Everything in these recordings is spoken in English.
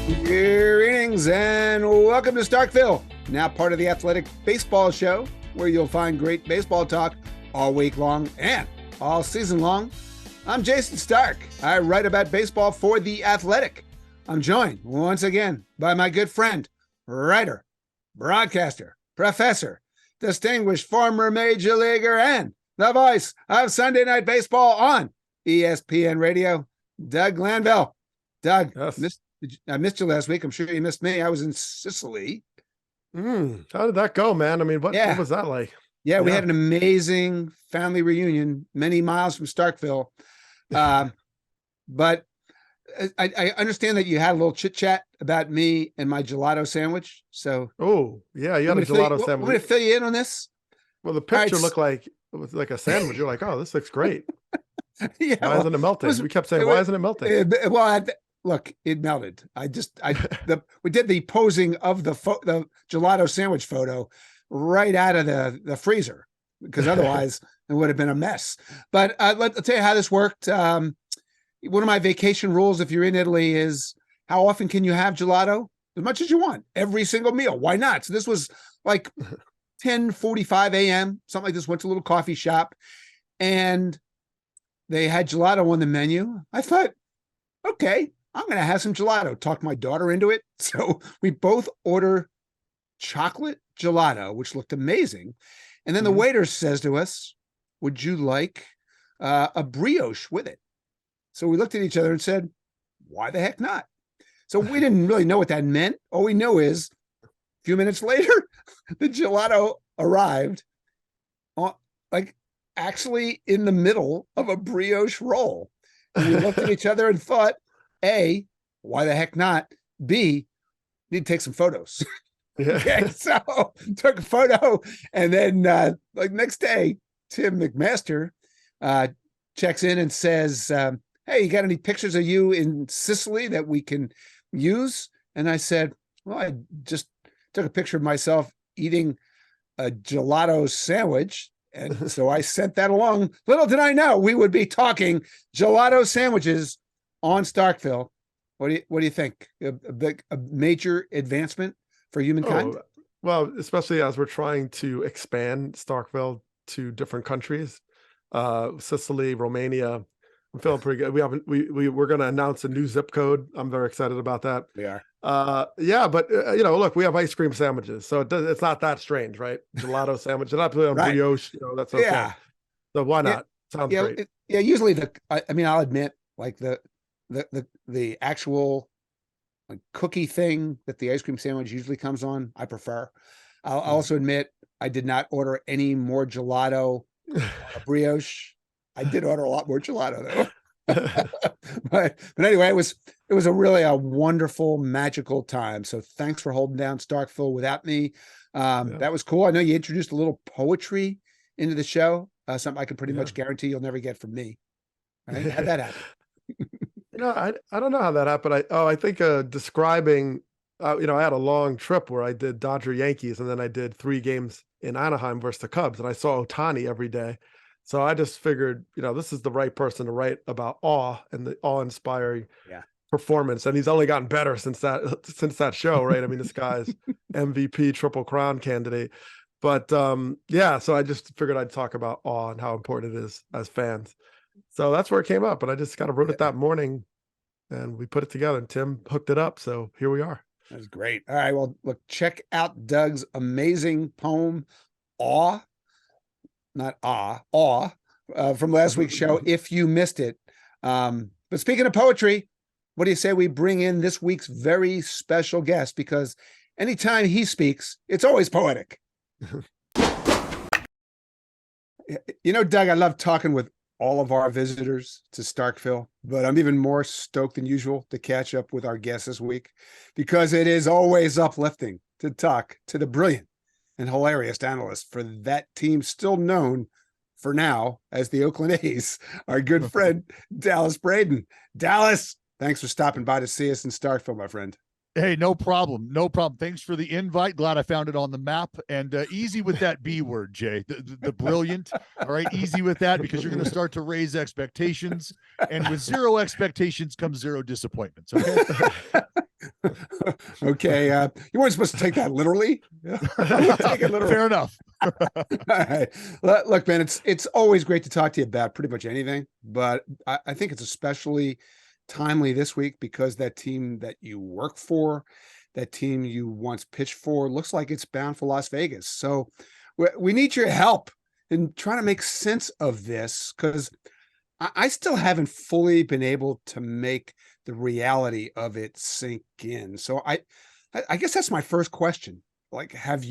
Greetings and welcome to Starkville, now part of the Athletic Baseball Show, where you'll find great baseball talk all week long and all season long. I'm Jayson Stark. I write about baseball for The Athletic. I'm joined once again by my good friend, writer, broadcaster, professor, distinguished former major leaguer, and the voice of Sunday Night Baseball on ESPN Radio, Doug Glanville. Doug, Yes. I missed you last week. I'm sure you missed me. I was in Sicily. How did that go, man? I mean, what was that like? Yeah, we had an amazing family reunion many miles from Starkville. But I understand that you had a little chit chat about me and my gelato sandwich. So, you had a gelato sandwich. I'm going to fill you in on this. Well, the picture looked like it was like a sandwich. You're like, oh, this looks great. Yeah, why isn't it melting? We kept saying, why isn't it melting? Look, it melted. We did the posing of the gelato sandwich photo right out of the freezer, because otherwise it would have been a mess. But I'll tell you how this worked. One of my vacation rules, if you're in Italy, is how often can you have gelato? As much as you want, every single meal. Why not? So this was like 10:45 a.m., something like this. Went to a little coffee shop, and they had gelato on the menu. I thought, okay, I'm going to have some gelato. Talked my daughter into it. So we both order chocolate gelato, which looked amazing. And then the waiter says to us, would you like a brioche with it? So we looked at each other and said, why the heck not? So we didn't really know what that meant. All we know is a few minutes later, the gelato arrived actually in the middle of a brioche roll. And we looked at each other and thought, A, why the heck not? B, need to take some photos. Okay, so took a photo, and then next day, Tim McMaster checks in and says, hey, you got any pictures of you in Sicily that we can use? And I said, well, I just took a picture of myself eating a gelato sandwich. And so I sent that along. Little did I know we would be talking gelato sandwiches on Starkville. What do you think? A major advancement for humankind? Well, especially as we're trying to expand Starkville to different countries, Sicily, Romania. I'm feeling pretty good. We're going to announce a new zip code. I'm very excited about that. We are. But look, we have ice cream sandwiches, so it's not that strange, right? Gelato sandwich, not on Right. brioche. That's okay. Yeah. So why not? Sounds great. Usually I'll admit, like the actual cookie thing that the ice cream sandwich usually comes on, I prefer. I'll also admit I did not order any more gelato brioche. I did order a lot more gelato though. but anyway, it was a really wonderful, magical time. So thanks for holding down Starkville without me. That was cool. I know you introduced a little poetry into the show, something I can pretty much guarantee you'll never get from me. Right? How'd that happen? I don't know how that happened. I think describing, I had a long trip where I did Dodger Yankees, and then I did 3 games in Anaheim versus the Cubs, and I saw Ohtani every day. So I just figured, this is the right person to write about awe and the awe-inspiring performance. And he's only gotten better since that show, right? I mean, this guy's MVP, Triple Crown candidate. But so I just figured I'd talk about awe and how important it is as fans. So that's where it came up. But I just kind of wrote it that morning, and we put it together, and Tim hooked it up. So here we are. That's great. All right. Well, look, check out Doug's amazing poem, Awe. Not awe, from last week's show, if you missed it. But speaking of poetry, what do you say we bring in this week's very special guest? Because anytime he speaks, it's always poetic. Doug, I love talking with all of our visitors to Starkville, but I'm even more stoked than usual to catch up with our guests this week, because it is always uplifting to talk to the brilliant and hilarious analyst for that team still known for now as the Oakland A's, our good friend, Dallas Braden. Dallas, thanks for stopping by to see us in Starkville, my friend. Hey, no problem. No problem. Thanks for the invite. Glad I found it on the map. And easy with that B word, Jay, the brilliant. All right. Easy with that, because you're going to start to raise expectations. And with zero expectations comes zero disappointments. Okay. Okay. You weren't supposed to take that literally. Take it literally. Fair enough. All right. Look, man, it's always great to talk to you about pretty much anything, but I think it's especially timely this week because that team that you work for, that team you once pitched for, looks like it's bound for Las Vegas. So we need your help in trying to make sense of this because I still haven't fully been able to make the reality of it sink in. So I guess that's my first question. Like, has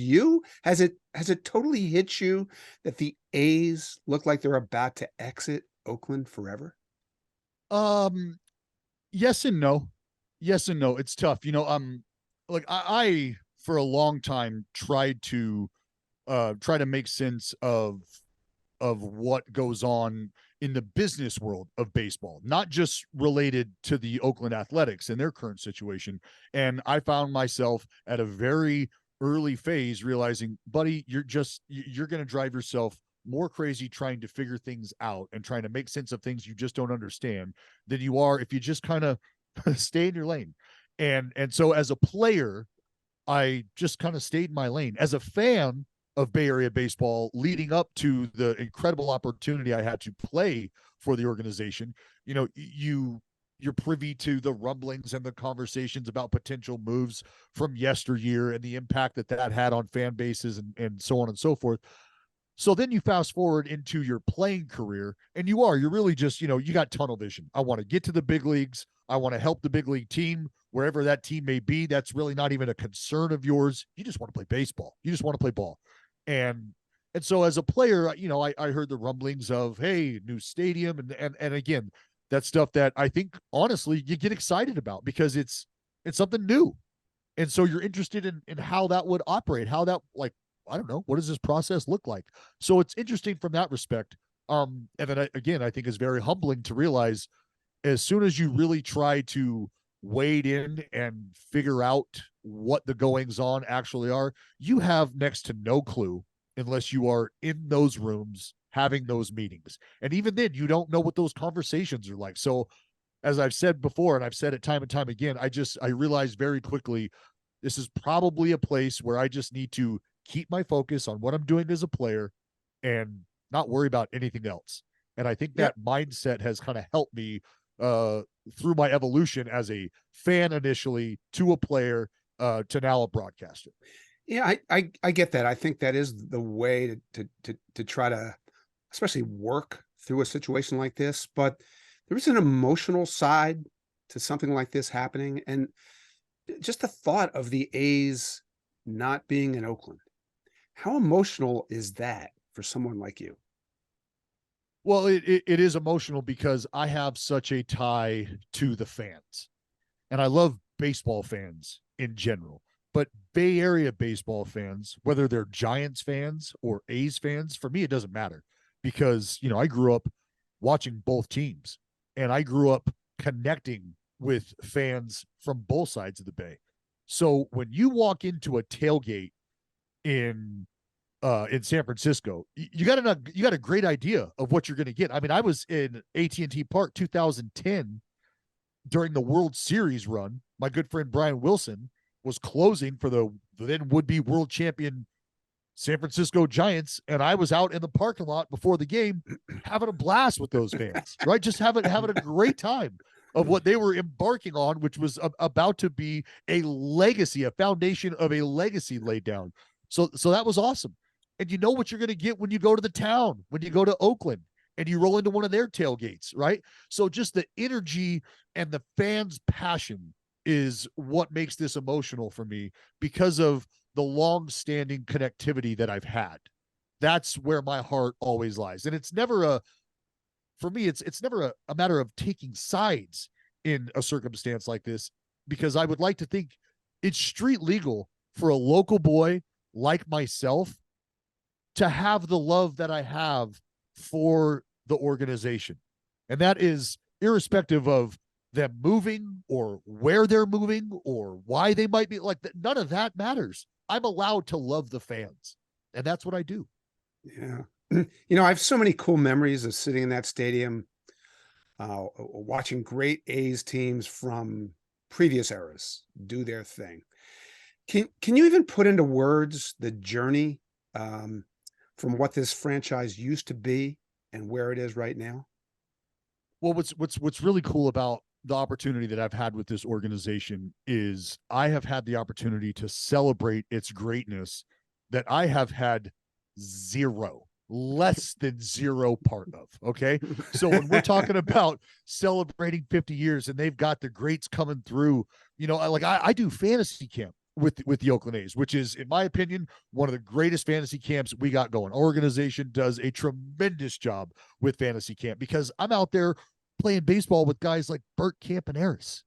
it totally hit you that the A's look like they're about to exit Oakland forever? Yes and no. Yes and no. It's tough. Like I for a long time tried to make sense of what goes on in the business world of baseball, not just related to the Oakland Athletics and their current situation. And I found myself at a very early phase realizing, buddy, you're going to drive yourself more crazy trying to figure things out and trying to make sense of things you just don't understand than you are if you just kind of stay in your lane. And so as a player, I just kind of stayed in my lane. As a fan of Bay Area baseball leading up to the incredible opportunity I had to play for the organization, you're privy to the rumblings and the conversations about potential moves from yesteryear and the impact that had on fan bases and so on and so forth. So then you fast forward into your playing career and you're really just, you got tunnel vision. I want to get to the big leagues. I want to help the big league team, wherever that team may be. That's really not even a concern of yours. You just want to play baseball. You just want to play ball. And so as a player, I heard the rumblings of, hey, new stadium. And again, that's stuff that I think, honestly, you get excited about because it's something new. And so you're interested in how that would operate, how that, like, I don't know, what does this process look like? So it's interesting from that respect. And then I think it's very humbling to realize as soon as you really try to wade in and figure out what the goings on actually are, you have next to no clue unless you are in those rooms having those meetings. And even then, you don't know what those conversations are like. So as I've said before, and I've said it time and time again, I realized very quickly, this is probably a place where I just need to keep my focus on what I'm doing as a player and not worry about anything else. And I think that mindset has kind of helped me through my evolution as a fan initially to a player to now a broadcaster. Yeah, I get that. I think that is the way to try to, especially work through a situation like this. But there is an emotional side to something like this happening, and just the thought of the A's not being in Oakland. How emotional is that for someone like you? Well, it is emotional because I have such a tie to the fans, and I love baseball fans in general. But Bay Area baseball fans, whether they're Giants fans or A's fans, for me, it doesn't matter because, I grew up watching both teams and I grew up connecting with fans from both sides of the Bay. So when you walk into a tailgate in San Francisco, you got a great idea of what you're going to get. I mean, I was in AT&T Park 2010 during the World Series run. My good friend Brian Wilson was closing for the then would-be world champion San Francisco Giants, and I was out in the parking lot before the game having a blast with those fans, right? Just having a great time of what they were embarking on, which was about to be a legacy, a foundation of a legacy laid down. So that was awesome. And you know what you're going to get when you go to the town, when you go to Oakland and you roll into one of their tailgates, right? So just the energy and the fans' passion is what makes this emotional for me because of the long-standing connectivity that I've had. That's where my heart always lies. And it's never for me, it's never a matter of taking sides in a circumstance like this, because I would like to think it's street legal for a local boy like myself to have the love that I have for the organization. And that is irrespective of them moving or where they're moving or why they might be, like, none of that matters. I'm allowed to love the fans, and that's what I do. Yeah. I have so many cool memories of sitting in that stadium, watching great A's teams from previous eras do their thing. Can you even put into words the journey from what this franchise used to be and where it is right now? Well, what's really cool about the opportunity that I've had with this organization is I have had the opportunity to celebrate its greatness that I have had less than zero part of. Okay. So when we're talking about celebrating 50 years and they've got the greats coming through, I do fantasy camp with the Oakland A's, which is, in my opinion, one of the greatest fantasy camps we got going. Our organization does a tremendous job with fantasy camp because I'm out there playing baseball with guys like Bert Campaneris,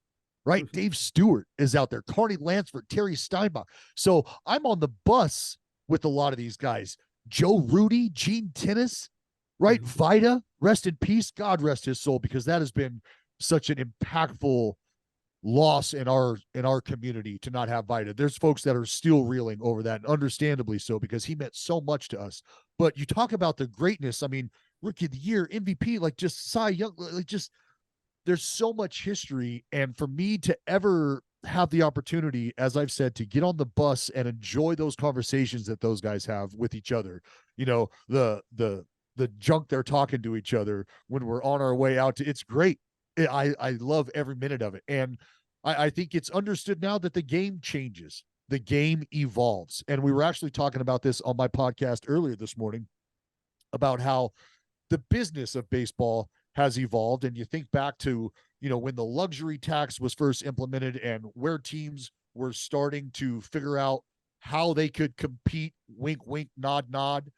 right? Dave Stewart is out there, Carney Lansford, Terry Steinbach. So I'm on the bus with a lot of these guys. Joe Rudy, Gene Tennis, right? Vida, rest in peace. God rest his soul, because that has been such an impactful loss in our community to not have Vida. There's folks that are still reeling over that, and understandably so, because he meant so much to us. But you talk about the greatness. I mean, Rookie of the Year, MVP, like just Cy Young, like just there's so much history. And for me to ever have the opportunity, as I've said, to get on the bus and enjoy those conversations that those guys have with each other, the junk they're talking to each other when we're on our way out to, it's great. I love every minute of it. And I think it's understood now that the game changes, the game evolves. And we were actually talking about this on my podcast earlier this morning about how the business of baseball has evolved. And you think back to, when the luxury tax was first implemented and where teams were starting to figure out how they could compete, wink, wink, nod, nod,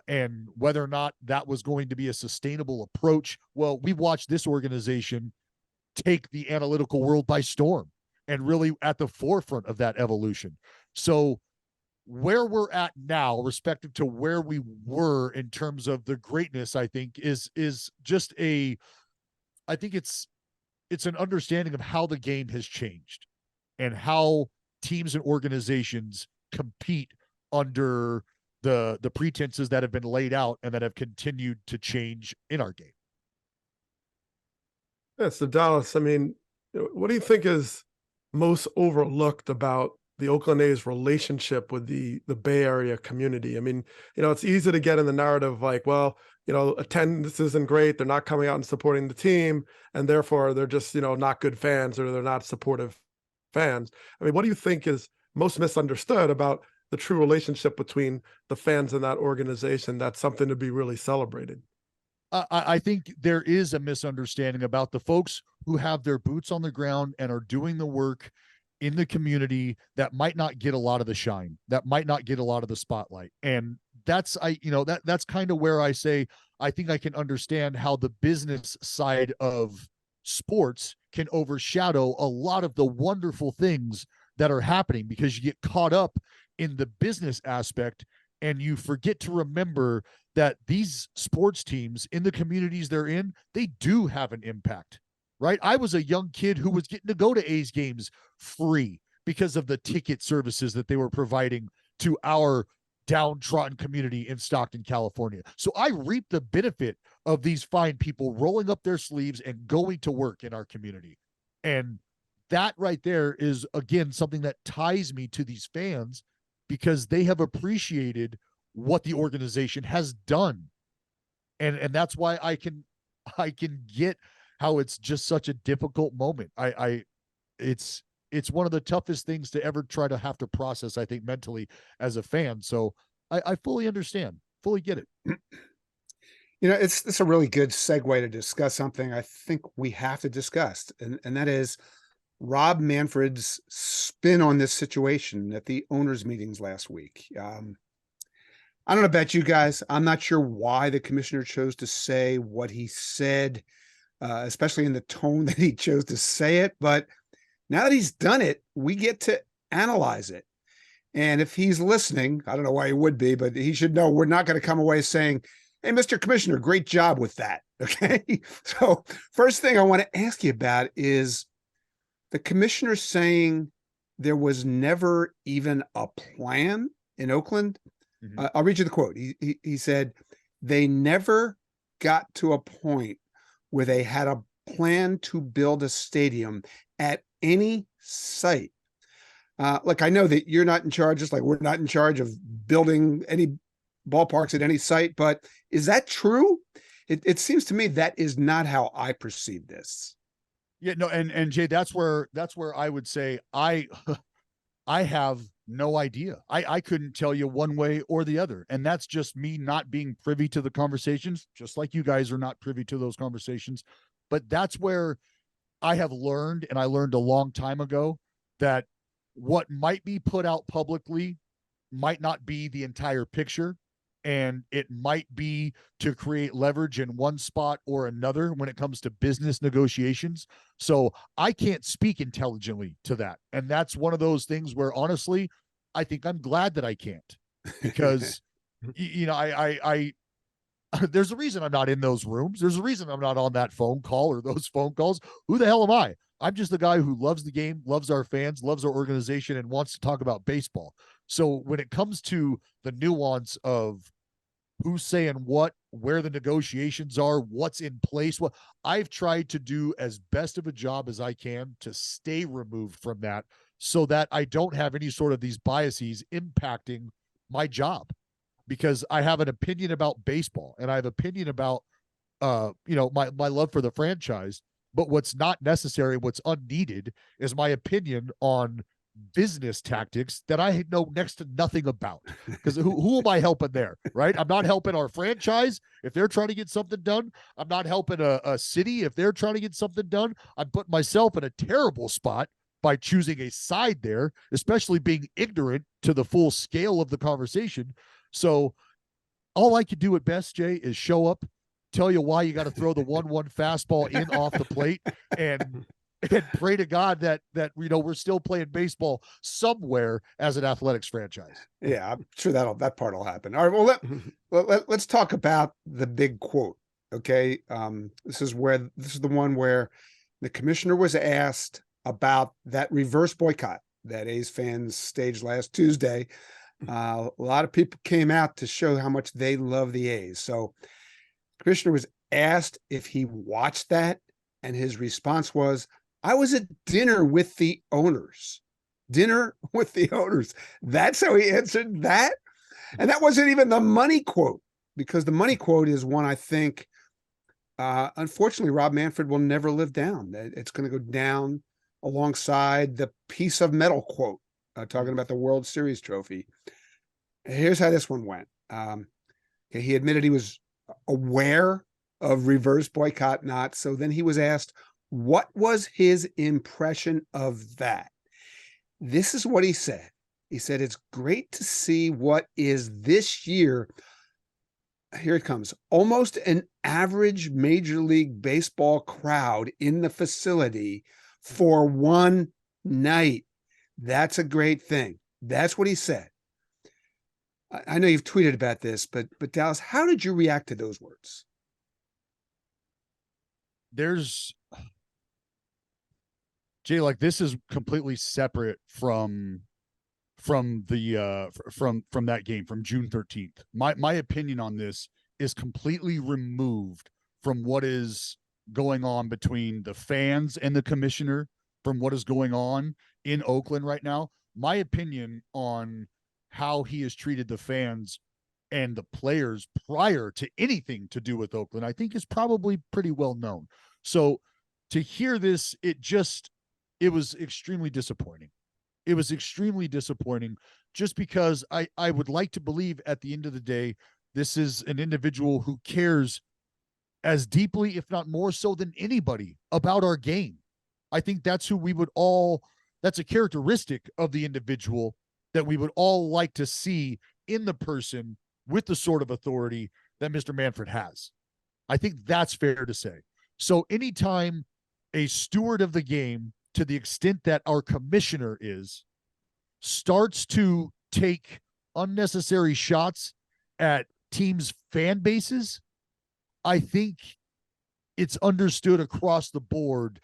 and whether or not that was going to be a sustainable approach. Well, we watched this organization take the analytical world by storm and really at the forefront of that evolution. So where we're at now, respective to where we were in terms of the greatness, I think is just I think it's an understanding of how the game has changed and how teams and organizations compete under the pretenses that have been laid out and that have continued to change in our game. Yeah, so Dallas, I mean, what do you think is most overlooked about the Oakland A's relationship with the Bay Area community? I mean, it's easy to get in the narrative like, well, attendance isn't great, they're not coming out and supporting the team, and therefore they're just, not good fans, or they're not supportive fans. I mean, what do you think is most misunderstood about the true relationship between the fans and that organization? That's something to be really celebrated. I think there is a misunderstanding about the folks who have their boots on the ground and are doing the work in the community that might not get a lot of the shine, that might not get a lot of the spotlight. And that's kind of where I say, I think I can understand how the business side of sports can overshadow a lot of the wonderful things that are happening, because you get caught up in the business aspect and you forget to remember that these sports teams in the communities they're in, they do have an impact, right? I was a young kid who was getting to go to A's games free because of the ticket services that they were providing to our downtrodden community in Stockton, California. So I reap the benefit of these fine people rolling up their sleeves and going to work in our community. And that right there is, again, something that ties me to these fans, because they have appreciated what the organization has done. And that's why I can get how it's just such a difficult moment. It's one of the toughest things to ever try to have to process, I think, mentally as a fan. So I fully understand, fully get it. It's a really good segue to discuss something I think we have to discuss, and that is Rob Manfred's spin on this situation at the owners' meetings last week. I don't know about you guys. I'm not sure why the commissioner chose to say what he said, especially in the tone that he chose to say it. But now that he's done it, we get to analyze it. And if he's listening, I don't know why he would be, but he should know we're not going to come away saying, "Hey, Mr. Commissioner, great job with that." Okay. So first thing I want to ask you about is the commissioner saying there was never even a plan in Oakland. Mm-hmm. I'll read you the quote. He said, "They never got to a point where they had a plan to build a stadium at any site. Look, I know that you're not in charge, just like we're not in charge of building any ballparks at any site, but is that true? It seems to me that is not how I perceive this. Yeah, no, and Jay, that's where I would say I have no idea. I couldn't tell you one way or the other. And that's just me not being privy to the conversations, just like you guys are not privy to those conversations. But that's where I have learned, and I learned a long time ago, that what might be put out publicly might not be the entire picture. And it might be to create leverage in one spot or another when it comes to business negotiations. So I can't speak intelligently to that. And that's one of those things where, honestly, I think I'm glad that I can't, because, you know, I there's a reason I'm not in those rooms. There's a reason I'm not on that phone call or those phone calls. Who the hell am I? I'm just the guy who loves the game, loves our fans, loves our organization, and wants to talk about baseball. So when it comes to the nuance of who's saying what, where the negotiations are, what's in place, what I've tried to do as best of a job as I can to stay removed from that, so that I don't have any sort of these biases impacting my job, because I have an opinion about baseball and I have opinion about you know, my love for the franchise. But what's not necessary, what's unneeded, is my opinion on business tactics that I know next to nothing about. Because who am I helping there, right? I'm not helping our franchise if they're trying to get something done. I'm not helping a city if they're trying to get something done. I'm putting myself in a terrible spot by choosing a side there, especially being ignorant to the full scale of the conversation. So all I can do at best, Jay, is show up, tell you why you got to throw the 1-1 fastball in off the plate, and pray to God that you know, we're still playing baseball somewhere as an athletics franchise. Yeah, I'm sure that part will happen. All right, well, let's talk about the big quote. Okay, this is the one where the commissioner was asked about that reverse boycott that A's fans staged last Tuesday. A lot of people came out to show how much they love the A's. So the commissioner was asked if he watched that, and his response was, "I was at dinner with the owners." Dinner with the owners. That's how he answered that. And that wasn't even the money quote, because the money quote is one I think, unfortunately, Rob Manfred will never live down. It's going to go down alongside the piece of metal quote, talking about the World Series trophy. Here's how this one went. He admitted he was aware of reverse boycott not. So then he was asked, what was his impression of that? This is what he said. He said, "It's great to see what is this year." Here it comes. "Almost an average Major League Baseball crowd in the facility for one night. That's a great thing." That's what he said. I know you've tweeted about this, but Dallas, how did you react to those words? There's, Jay, like, this is completely separate from the from that game from June 13th. My opinion on this is completely removed from what is going on between the fans and the commissioner, from what is going on in Oakland right now. My opinion on how he has treated the fans and the players prior to anything to do with Oakland, I think, is probably pretty well known. So to hear this, it was extremely disappointing. It was extremely disappointing, just because I would like to believe at the end of the day, this is an individual who cares as deeply, if not more so than anybody, about our game. I think that's that's a characteristic of the individual that we would all like to see in the person with the sort of authority that Mr. Manfred has. I think that's fair to say. So anytime a steward of the game, to the extent that our commissioner is, starts to take unnecessary shots at teams' fan bases, I think it's understood across the board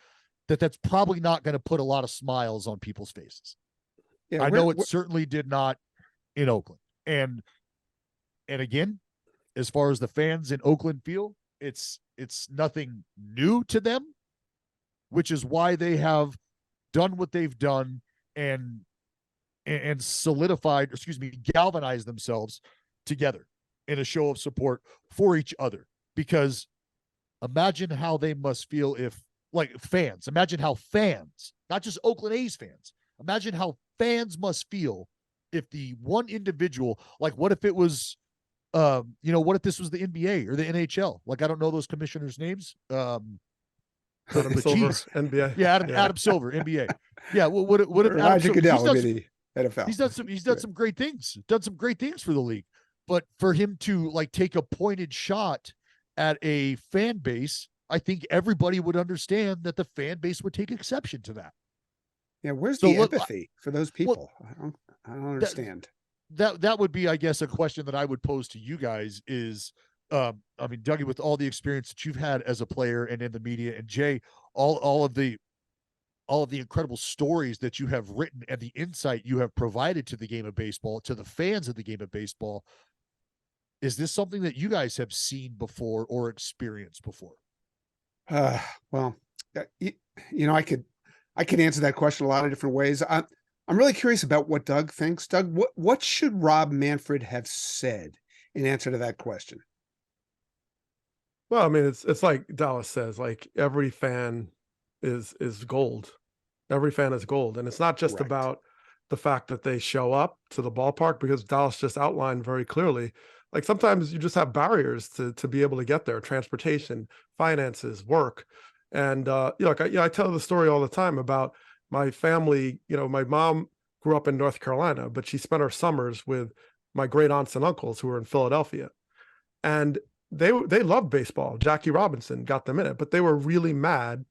that that's probably not going to put a lot of smiles on people's faces. Yeah, I know it certainly did not in Oakland. And again, as far as the fans in Oakland feel, it's nothing new to them, which is why they have done what they've done and solidified, galvanized themselves together in a show of support for each other. Because imagine how they must feel if, like, imagine how fans, not just Oakland A's fans, imagine how fans must feel if the one individual, like, what if it was, what if this was the NBA or the NHL? Like, I don't know those commissioners' names. Adam But Silver, geez. NBA. Yeah, Adam Silver, NBA. Yeah, well, what if Adam Roger Silver, Goodell would be the NFL. he's done some great things, for the league. But for him to, like, take a pointed shot at a fan base, I think everybody would understand that the fan base would take exception to that. Yeah, where's the empathy for those people? Well, I don't understand. That would be, I guess, a question that I would pose to you guys is, I mean, Dougie, with all the experience that you've had as a player and in the media, and Jay, all of the incredible stories that you have written and the insight you have provided to the game of baseball, to the fans of the game of baseball, is this something that you guys have seen before or experienced before? Well, I could answer that question a lot of different ways. I'm really curious about what Doug thinks. Doug, what should Rob Manfred have said in answer to that question? Well, I mean, it's like Dallas says, like, every fan is gold. Every fan is gold. And it's not just Correct. about the fact that they show up to the ballpark, because Dallas just outlined very clearly, like, sometimes you just have barriers to be able to get there: transportation, finances, work. And I tell the story all the time about my family. My mom grew up in North Carolina, but she spent her summers with my great aunts and uncles who were in Philadelphia. And they loved baseball. Jackie Robinson got them in it, but they were really mad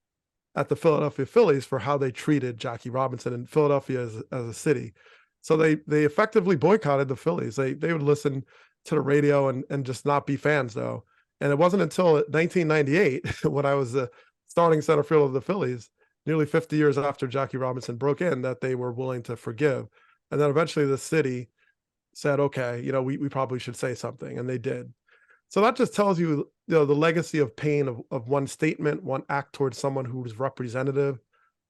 at the Philadelphia Phillies for how they treated Jackie Robinson and Philadelphia as a city. So they effectively boycotted the Phillies. They would listen to the radio and just not be fans, though. And it wasn't until 1998 when I was the starting center fielder of the Phillies, nearly 50 years after Jackie Robinson broke in, that they were willing to forgive. And then eventually the city said, okay, we probably should say something, and they did. So that just tells you, the legacy of pain of one statement, one act towards someone who's representative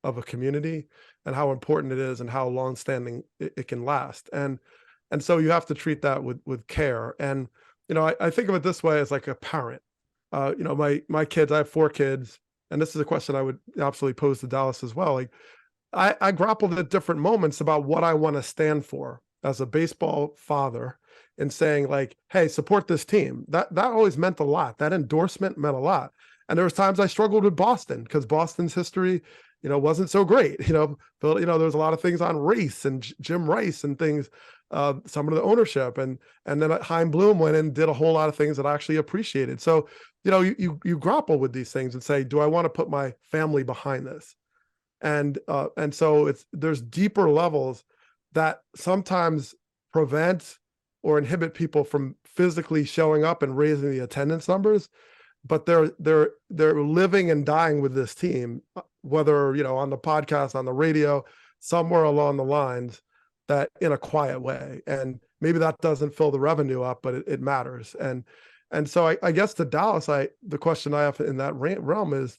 of a community, and how important it is and how longstanding it can last. And so you have to treat that with care. And, I think of it this way as like a parent. My kids, I have 4 kids, and this is a question I would absolutely pose to Dallas as well. Like, I grappled at different moments about what I want to stand for as a baseball father, and saying, like, hey, support this team. That always meant a lot. That endorsement meant a lot. And there was times I struggled with Boston, because Boston's history, wasn't so great. There was a lot of things on race and Jim Rice and things, some of the ownership. And then Chaim Bloom went and did a whole lot of things that I actually appreciated. So, you grapple with these things and say, do I want to put my family behind this? And so there's deeper levels that sometimes prevent or inhibit people from physically showing up and raising the attendance numbers, but they're living and dying with this team, whether on the podcast, on the radio, somewhere along the lines, that in a quiet way. And maybe that doesn't fill the revenue up, but it matters. And so I guess to Dallas, the question I have in that realm is,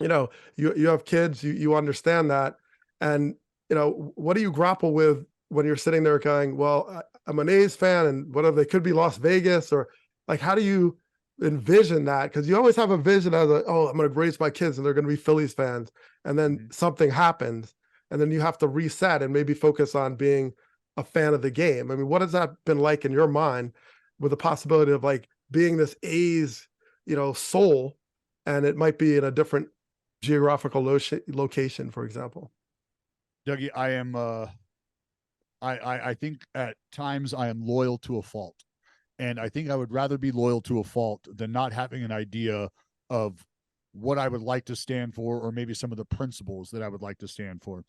you have kids, you understand that, and what do you grapple with when you're sitting there going, well, I'm an A's fan, and whatever, they could be Las Vegas, or like, how do you envision that? Because you always have a vision as I'm going to raise my kids and they're going to be Phillies fans, and then something happens, and then you have to reset and maybe focus on being a fan of the game. I mean, what has that been like in your mind, with the possibility of, like, being this A's, soul, and it might be in a different geographical location, for example? Dougie, I am I think at times I am loyal to a fault. And I think I would rather be loyal to a fault than not having an idea of what I would like to stand for, or maybe some of the principles that I would like to stand for.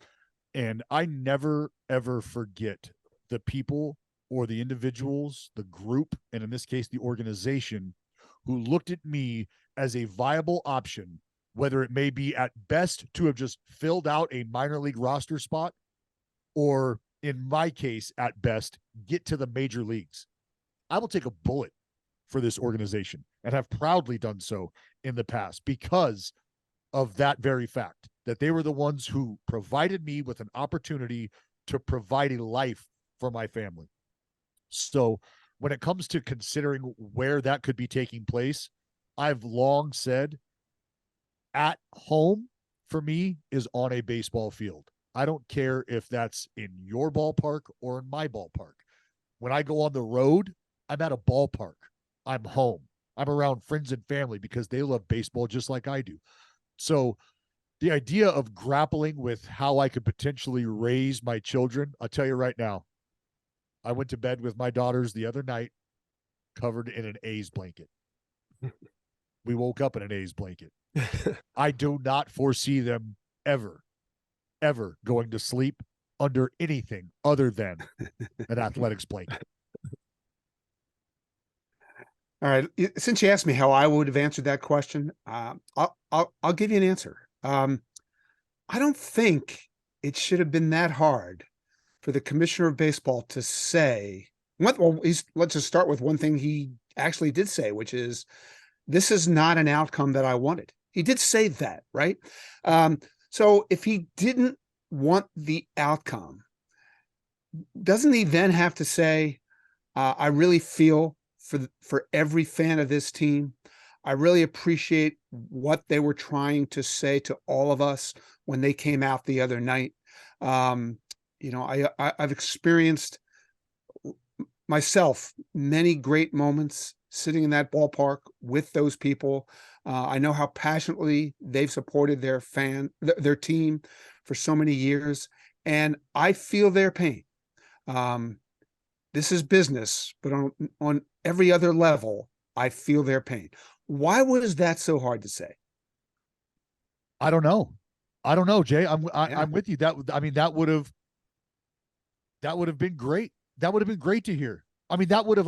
And I never, ever forget the people or the individuals, the group, and in this case, the organization, who looked at me as a viable option, whether it may be at best to have just filled out a minor league roster spot, or in my case, at best, get to the major leagues. I will take a bullet for this organization, and have proudly done so in the past, because of that very fact. that they were the ones who provided me with an opportunity to provide a life for my family. So when it comes to considering where that could be taking place, I've long said at home for me is on a baseball field. I don't care if that's in your ballpark or in my ballpark. When I go on the road, I'm at a ballpark. I'm home. I'm around friends and family because they love baseball just like I do. So the idea of grappling with how I could potentially raise my children, I'll tell you right now, I went to bed with my daughters the other night covered in an A's blanket. We woke up in an A's blanket. I do not foresee them ever going to sleep under anything other than an athletics blanket. All right. Since you asked me how I would have answered that question, I'll give you an answer. I don't think it should have been that hard for the commissioner of baseball to say, let's just start with one thing he actually did say, which is, this is not an outcome that I wanted. He did say that, right? So if he didn't want the outcome, doesn't he then have to say, I really feel for every fan of this team. I really appreciate what they were trying to say to all of us when they came out the other night. I've experienced myself many great moments sitting in that ballpark with those people. I know how passionately they've supported their team for so many years, and I feel their pain. This is business, but on every other level, I feel their pain. Why was that so hard to say? I don't know, Jay. I'm with you. That would have been great. That would have been great to hear. I mean, that would have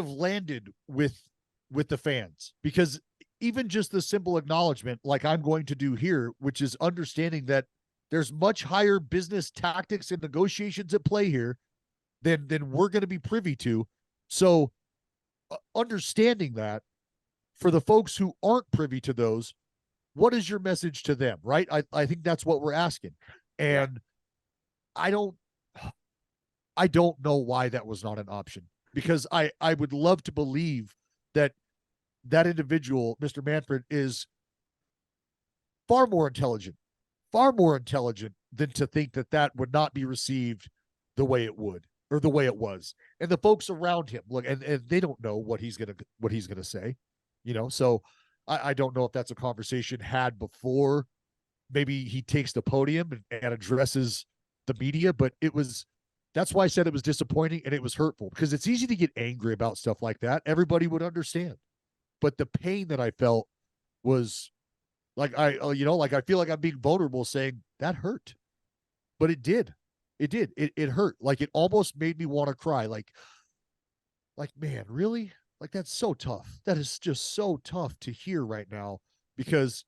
landed with the fans, because even just the simple acknowledgement, like I'm going to do here, which is understanding that there's much higher business tactics and negotiations at play here than we're going to be privy to. So understanding that, for the folks who aren't privy to those, what is your message to them, right? I think that's what we're asking. And I don't know why that was not an option, because I would love to believe that individual, Mr. Manfred, is far more intelligent than to think that would not be received the way it would, or the way it was. And the folks around him, look, and they don't know what he's gonna say, So I don't know if that's a conversation had before maybe he takes the podium and addresses the media, but that's why I said it was disappointing and it was hurtful, because it's easy to get angry about stuff like that. Everybody would understand. But the pain that I felt was like, I feel like I'm being vulnerable saying that hurt, but it did. It hurt. Like, it almost made me want to cry. Like, man, really? Like, that's so tough. That is just so tough to hear right now, because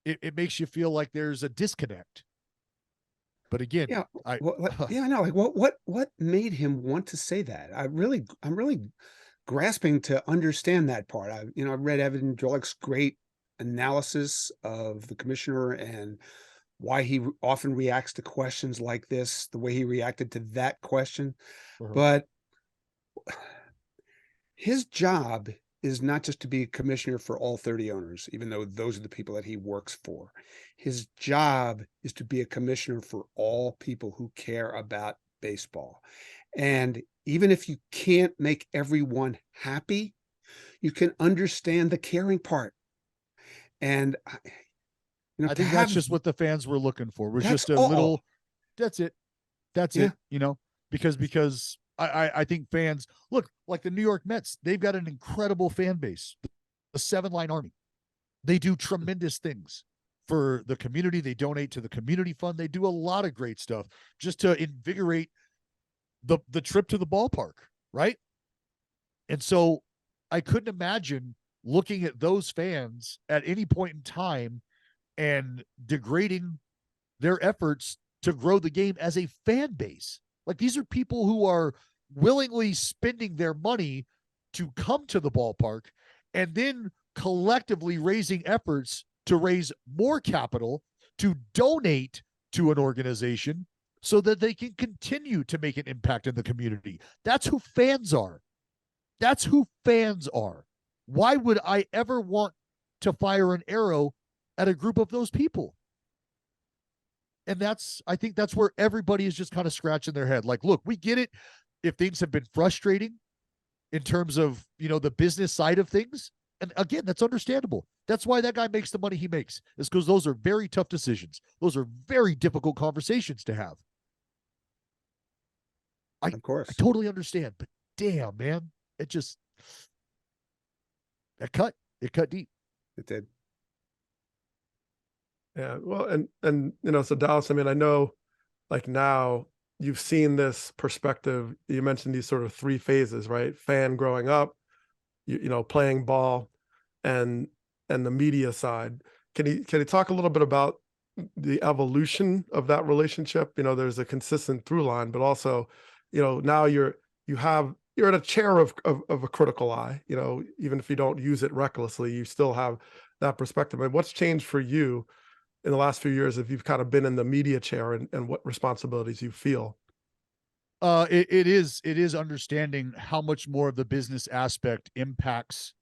it makes you feel like there's a disconnect. But again, I know. Like, what made him want to say that? I'm really grasping to understand that part. I've read Evan Drollick's great analysis of the commissioner and why he often reacts to questions like this, the way he reacted to that question. But his job is not just to be a commissioner for all 30 owners, even though those are the people that he works for. His job is to be a commissioner for all people who care about baseball. And even if you can't make everyone happy, you can understand the caring part. And I think that's just what the fans were looking for. Was just a little. That's it. Because I think fans look like the New York Mets. They've got an incredible fan base, a 7-line army. They do tremendous things for the community. They donate to the community fund. They do a lot of great stuff just to invigorate the trip to the ballpark, right? And so I couldn't imagine looking at those fans at any point in time and degrading their efforts to grow the game as a fan base. Like, these are people who are willingly spending their money to come to the ballpark and then collectively raising efforts to raise more capital to donate to an organization so that they can continue to make an impact in the community. That's who fans are. That's who fans are. Why would I ever want to fire an arrow at a group of those people? And I think that's where everybody is just kind of scratching their head. Like, look, we get it. If things have been frustrating in terms of, the business side of things, and again, that's understandable. That's why that guy makes the money he makes, is because those are very tough decisions. Those are very difficult conversations to have. Of course. I totally understand, but damn, man, it cut deep. It did. Yeah. Well, and so Dallas, I mean, I know like now you've seen this perspective. You mentioned these sort of three phases, right? Fan growing up, playing ball, and the media side. Can you talk a little bit about the evolution of that relationship? There's a consistent through line, but also, now you're at a chair of a critical eye, even if you don't use it recklessly, you still have that perspective. And what's changed for you in the last few years if you've kind of been in the media chair, and what responsibilities you feel? It is understanding how much more of the business aspect impacts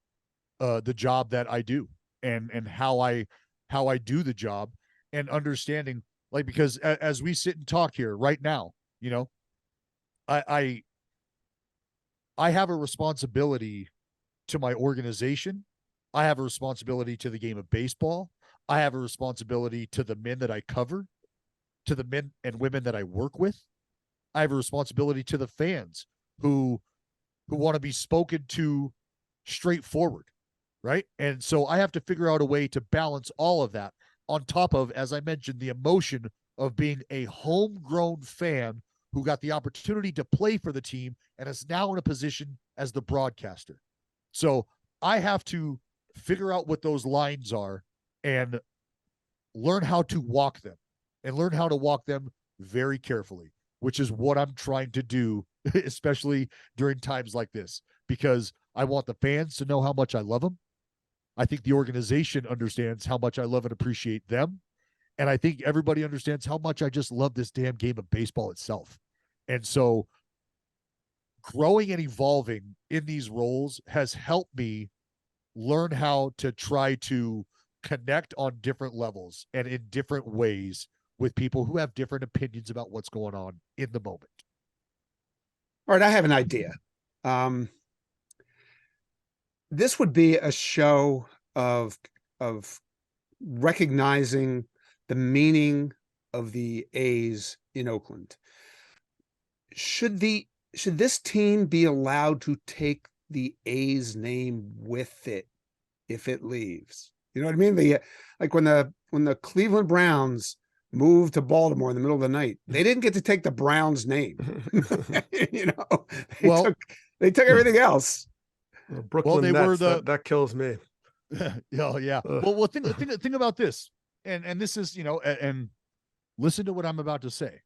the job that I do, and how I do the job, and understanding, like, because as we sit and talk here right now, I have a responsibility to my organization. I have a responsibility to the game of baseball. I have a responsibility to the men that I cover, to the men and women that I work with. I have a responsibility to the fans who want to be spoken to straightforward, right? And so I have to figure out a way to balance all of that, on top of, as I mentioned, the emotion of being a homegrown fan who got the opportunity to play for the team and is now in a position as the broadcaster. So I have to figure out what those lines are and learn how to walk them, and learn how to walk them very carefully, which is what I'm trying to do, especially during times like this, because I want the fans to know how much I love them. I think the organization understands how much I love and appreciate them. And I think everybody understands how much I just love this damn game of baseball itself. And so growing and evolving in these roles has helped me learn how to try to connect on different levels and in different ways with people who have different opinions about what's going on in the moment. All right, I have an idea. This would be a show of recognizing the meaning of the A's in Oakland. Should this team be allowed to take the A's name with it if it leaves? You know what I mean? Like when the Cleveland Browns moved to Baltimore in the middle of the night, they didn't get to take the Browns name. They took everything else. Brooklyn they Nets, were that kills me. Yeah. Well, think about this, and this is, and listen to what I'm about to say.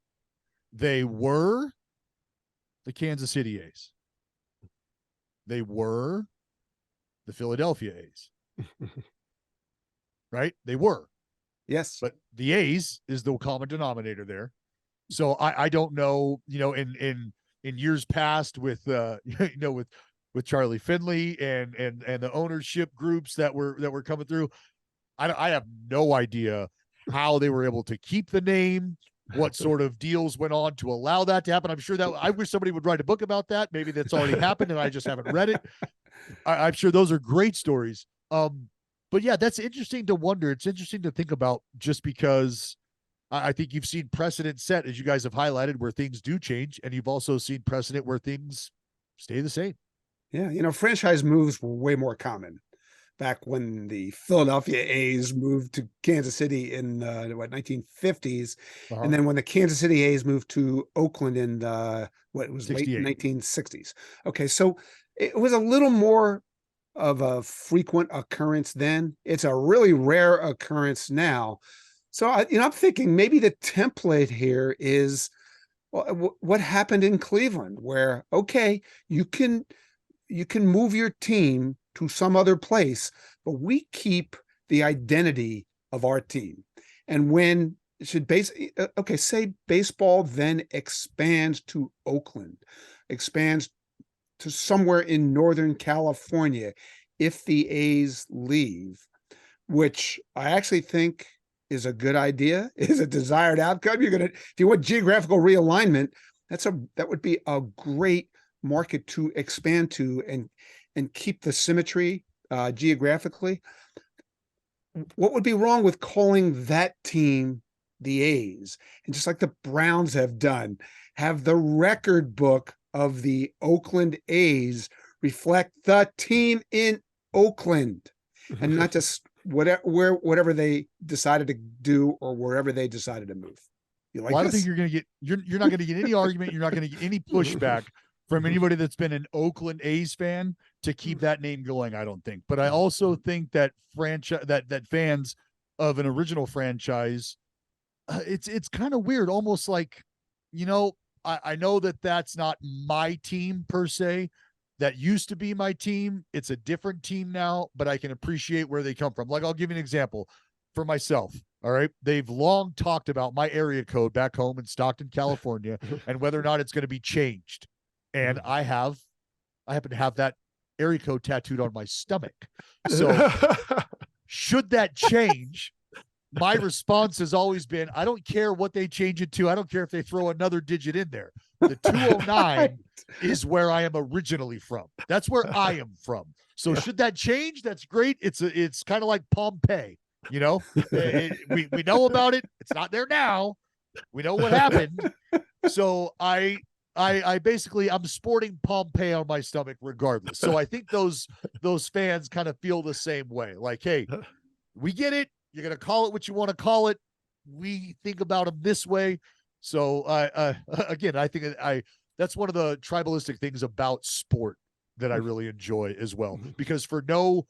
They were the Kansas City A's. They were the Philadelphia A's. Right? They were. Yes. But the A's is the common denominator there. So I don't know, in years past with with Charlie Finley and the ownership groups that were coming through, I have no idea how they were able to keep the name, what sort of deals went on to allow that to happen. I'm sure that I wish somebody would write a book about that. Maybe that's already happened and I just haven't read it. I'm sure those are great stories. But yeah, that's interesting to wonder. It's interesting to think about, just because I think you've seen precedent set, as you guys have highlighted, where things do change, and you've also seen precedent where things stay the same. Yeah, franchise moves were way more common back when the Philadelphia A's moved to Kansas City in 1950s, and then when the Kansas City A's moved to Oakland in late 1960s. Okay, so it was a little more of a frequent occurrence then. It's a really rare occurrence now. So I'm thinking maybe the template here is what happened in Cleveland, where you can move your team to some other place, but we keep the identity of our team. And when should say baseball then expands to Oakland, expands to somewhere in Northern California if the A's leave, which I actually think is a good idea, is a desired outcome. If you want geographical realignment, that would be a great market to expand to and keep the symmetry geographically. What would be wrong with calling that team the A's? And just like the Browns have done, have the record book of the Oakland A's reflect the team in Oakland and not just whatever they decided to do or wherever they decided to move. I don't think you're going to get, you're not going to get any argument. You're not going to get any pushback from anybody that's been an Oakland A's fan to keep that name going. I don't think, but I also think that that fans of an original franchise, it's kind of weird. Almost like, I know that that's not my team per se. That used to be my team. It's a different team now, but I can appreciate where they come from. Like, I'll give you an example for myself. All right. They've long talked about my area code back home in Stockton, California, and whether or not it's going to be changed. And I happen to have that area code tattooed on my stomach. So should that change, my response has always been, I don't care what they change it to. I don't care if they throw another digit in there. The 209 is where I am originally from. That's where I am from. So should that change? That's great. It's kind of like Pompeii, we know about it. It's not there now. We know what happened. So I basically, I'm sporting Pompeii on my stomach regardless. So I think those fans kind of feel the same way. Like, hey, we get it. You're going to call it what you want to call it. We think about them this way. So again, I think that's one of the tribalistic things about sport that I really enjoy as well, because for no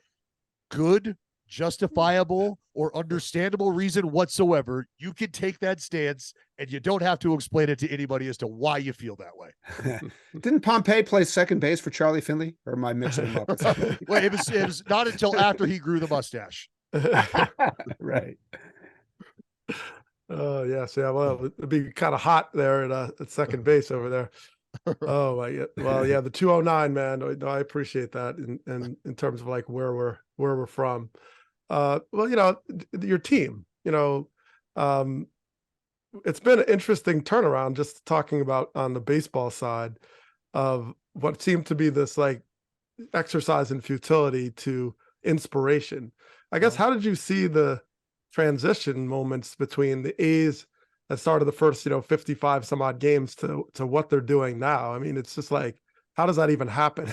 good, justifiable, or understandable reason whatsoever, you can take that stance and you don't have to explain it to anybody as to why you feel that way. Didn't Pompeii play second base for Charlie Finley, or am I mixing him up with somebody? Well, it was not until after he grew the mustache. Right. Oh yes, yeah. Well, it'd be kind of hot there at second base over there. Oh my God. Well, yeah, the 209, man. No, I appreciate that in terms of like where we're from. Well, your team. It's been an interesting turnaround. Just talking about on the baseball side of what seemed to be this like exercise in futility to inspiration. I guess, how did you see the transition moments between the A's that started the first, 55 some odd games to what they're doing now? I mean, it's just like, how does that even happen?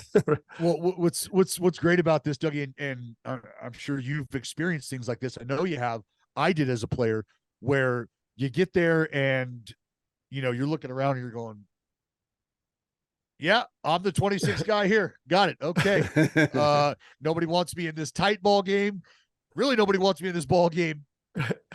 Well, what's great about this, Dougie, and I'm sure you've experienced things like this. I know you have. I did as a player, where you get there and, you're looking around and you're going, yeah, I'm the 26th guy here. Got it. Okay. Nobody wants me in this tight ball game. Really, nobody wants me in this ball game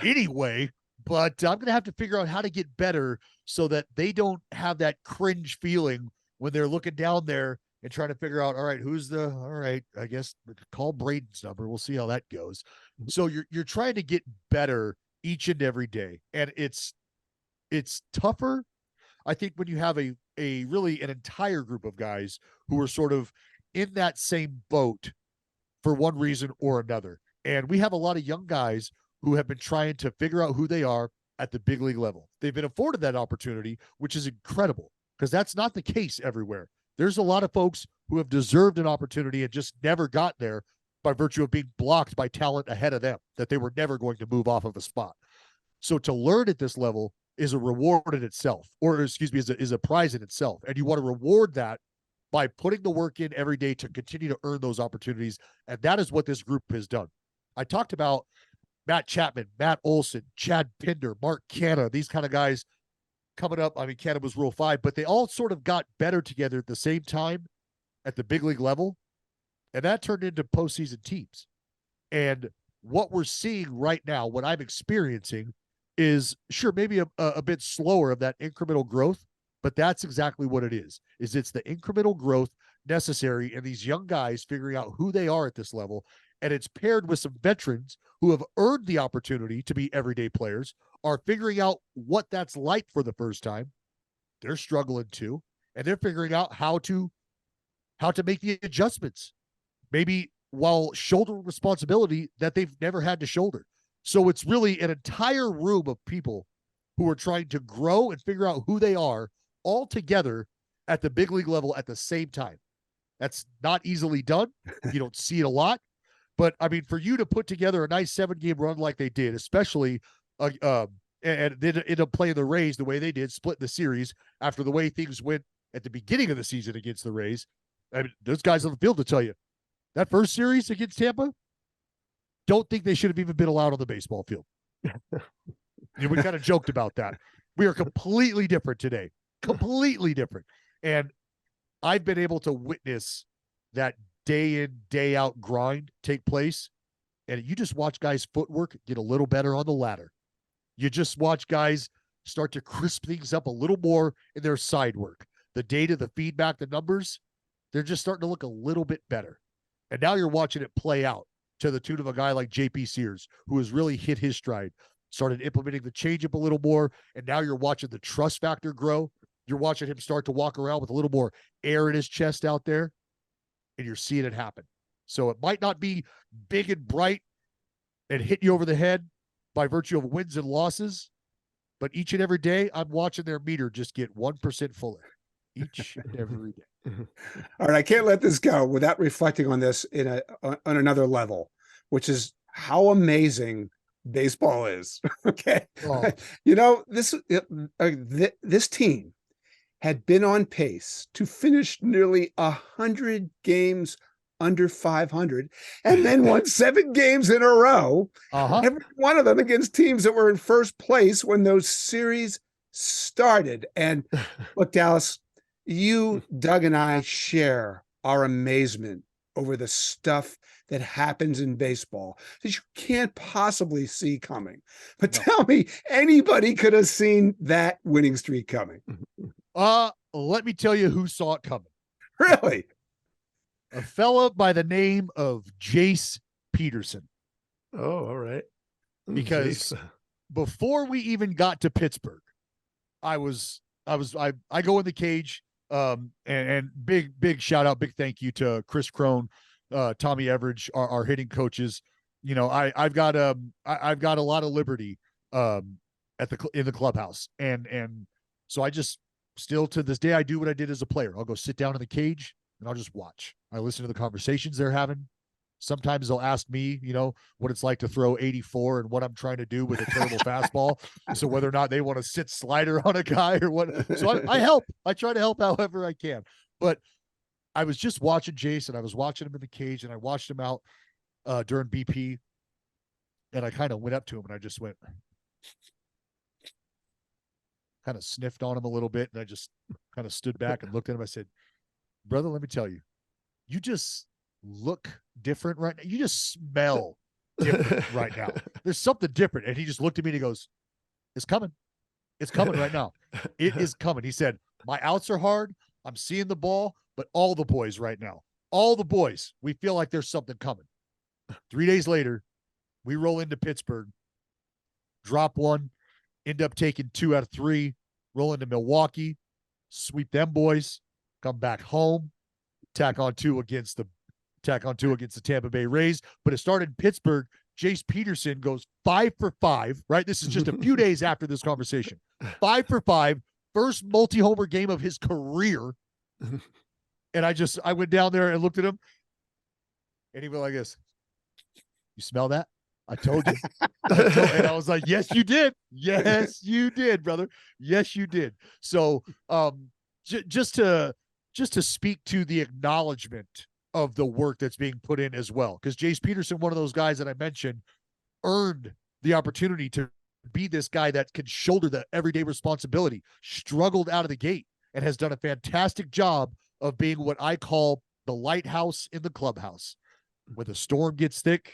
anyway, but I'm going to have to figure out how to get better so that they don't have that cringe feeling when they're looking down there and trying to figure out, all right, I guess call Braden's number. We'll see how that goes. So you're trying to get better each and every day. And it's tougher, I think, when you have an entire group of guys who are sort of in that same boat for one reason or another. And we have a lot of young guys who have been trying to figure out who they are at the big league level. They've been afforded that opportunity, which is incredible, because that's not the case everywhere. There's a lot of folks who have deserved an opportunity and just never got there by virtue of being blocked by talent ahead of them, that they were never going to move off of a spot. So to learn at this level is a reward in itself, or excuse me, is a prize in itself. And you want to reward that by putting the work in every day to continue to earn those opportunities. And that is what this group has done. I talked about Matt Chapman, Matt Olson, Chad Pinder, Mark Canha, these kind of guys coming up. I mean, Canha was Rule 5, but they all sort of got better together at the same time at the big league level. And that turned into postseason teams. And what we're seeing right now, what I'm experiencing, is sure, maybe a bit slower of that incremental growth, but that's exactly what it is it's the incremental growth necessary, and these young guys figuring out who they are at this level and it's paired with some veterans who have earned the opportunity to be everyday players, are figuring out what that's like for the first time. They're struggling too, and they're figuring out how to make the adjustments, maybe while shouldering responsibility that they've never had to shoulder. So it's really an entire room of people who are trying to grow and figure out who they are all together at the big league level at the same time. That's not easily done. You don't see it a lot. But, I mean, for you to put together a nice 7-game run like they did, especially and they ended up playing the Rays the way they did, split the series after the way things went at the beginning of the season against the Rays. I mean, those guys on the field to tell you, that first series against Tampa, don't think they should have even been allowed on the baseball field. We kind of joked about that. We are completely different today. Completely different. And I've been able to witness that day in, day out grind take place. And you just watch guys' footwork get a little better on the ladder. You just watch guys start to crisp things up a little more in their side work. The data, the feedback, the numbers, they're just starting to look a little bit better. And now you're watching it play out to the tune of a guy like JP Sears, who has really hit his stride, started implementing the changeup a little more, and now you're watching the trust factor grow. You're watching him start to walk around with a little more air in his chest out there, and you're seeing it happen. So it might not be big and bright and hit you over the head by virtue of wins and losses, but each and every day I'm watching their meter just get 1% fuller each and every day. All right, I can't let this go without reflecting on this on another level, which is how amazing baseball is. Okay, Oh. This team had been on pace to finish nearly 100 games under 500, and then won 7 games in a row. Every one of them against teams that were in first place when those series started. And look, Dallas, you, Doug, and I share our amazement over the stuff that happens in baseball that you can't possibly see coming. But tell me, anybody could have seen that winning streak coming. Let me tell you who saw it coming. Really? A fella by the name of Jayson Peterson. Oh, all right. Because before we even got to Pittsburgh, I go in the cage. And big shout out, big thank you to Chris Crone, Tommy Everidge, our hitting coaches. You know, I've got a lot of liberty in the clubhouse, and so I just still to this day I do what I did as a player. I'll go sit down in the cage and I'll just watch. I listen to the conversations they're having. Sometimes they'll ask me, you know, what it's like to throw 84 and what I'm trying to do with a terrible fastball. So whether or not they want to sit slider on a guy or what. So I help. I try to help however I can. But I was just watching Jayson. I was watching him in the cage, and I watched him out during BP. And I kind of went up to him and I just went, kind of sniffed on him a little bit. And I just kind of stood back and looked at him. I said, brother, let me tell you, you just look different right now. You just smell different right now. There's something different. And he just looked at me and he goes, it's coming. It's coming right now. It is coming. He said, my outs are hard. I'm seeing the ball, but all the boys right now, all the boys, we feel like there's something coming. 3 days later, we roll into Pittsburgh, drop 1, end up taking 2 out of 3, roll into Milwaukee, sweep them boys, come back home, tack on 2 against the Tampa Bay Rays. But it started in Pittsburgh. Jayson Peterson goes 5 for 5, right? This is just a few days after this conversation. 5 for 5, first multi-homer game of his career. And I went down there and looked at him, and he went like this. You smell that? I told you. And I was like, yes, you did. Yes, you did, brother. Yes, you did. So just to speak to the acknowledgement of the work that's being put in as well. Because Jayson Peterson, one of those guys that I mentioned, earned the opportunity to be this guy that can shoulder the everyday responsibility, struggled out of the gate, and has done a fantastic job of being what I call the lighthouse in the clubhouse. When the storm gets thick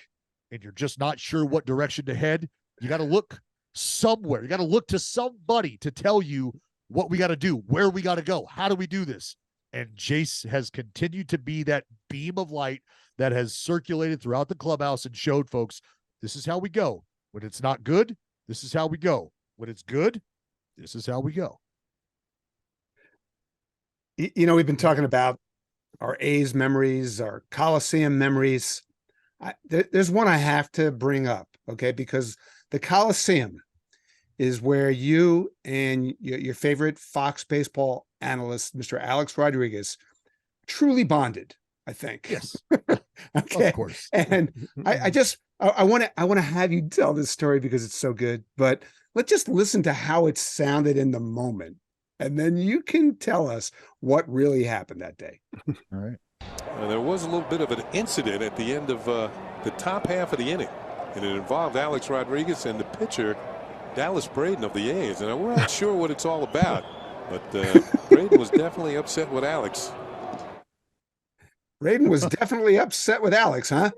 and you're just not sure what direction to head, you got to look somewhere. You got to look to somebody to tell you what we got to do, where we got to go. How do we do this? And Jace has continued to be that beam of light that has circulated throughout the clubhouse and showed folks, this is how we go. When it's not good, this is how we go. When it's good, this is how we go. You know, we've been talking about our A's memories, our Coliseum memories. There's one I have to bring up, okay? Because the Coliseum is where you and your favorite Fox baseball analyst, Mr. Alex Rodriguez, truly bonded, I think. Yes. Okay. Of course. And I want to have you tell this story because it's so good, but let's just listen to how it sounded in the moment. And then you can tell us what really happened that day. All right. There was a little bit of an incident at the end of the top half of the inning, and it involved Alex Rodriguez and the pitcher, Dallas Braden of the A's. And we're not sure what it's all about, but Braden was definitely upset with Alex. Braden was definitely upset with Alex, huh?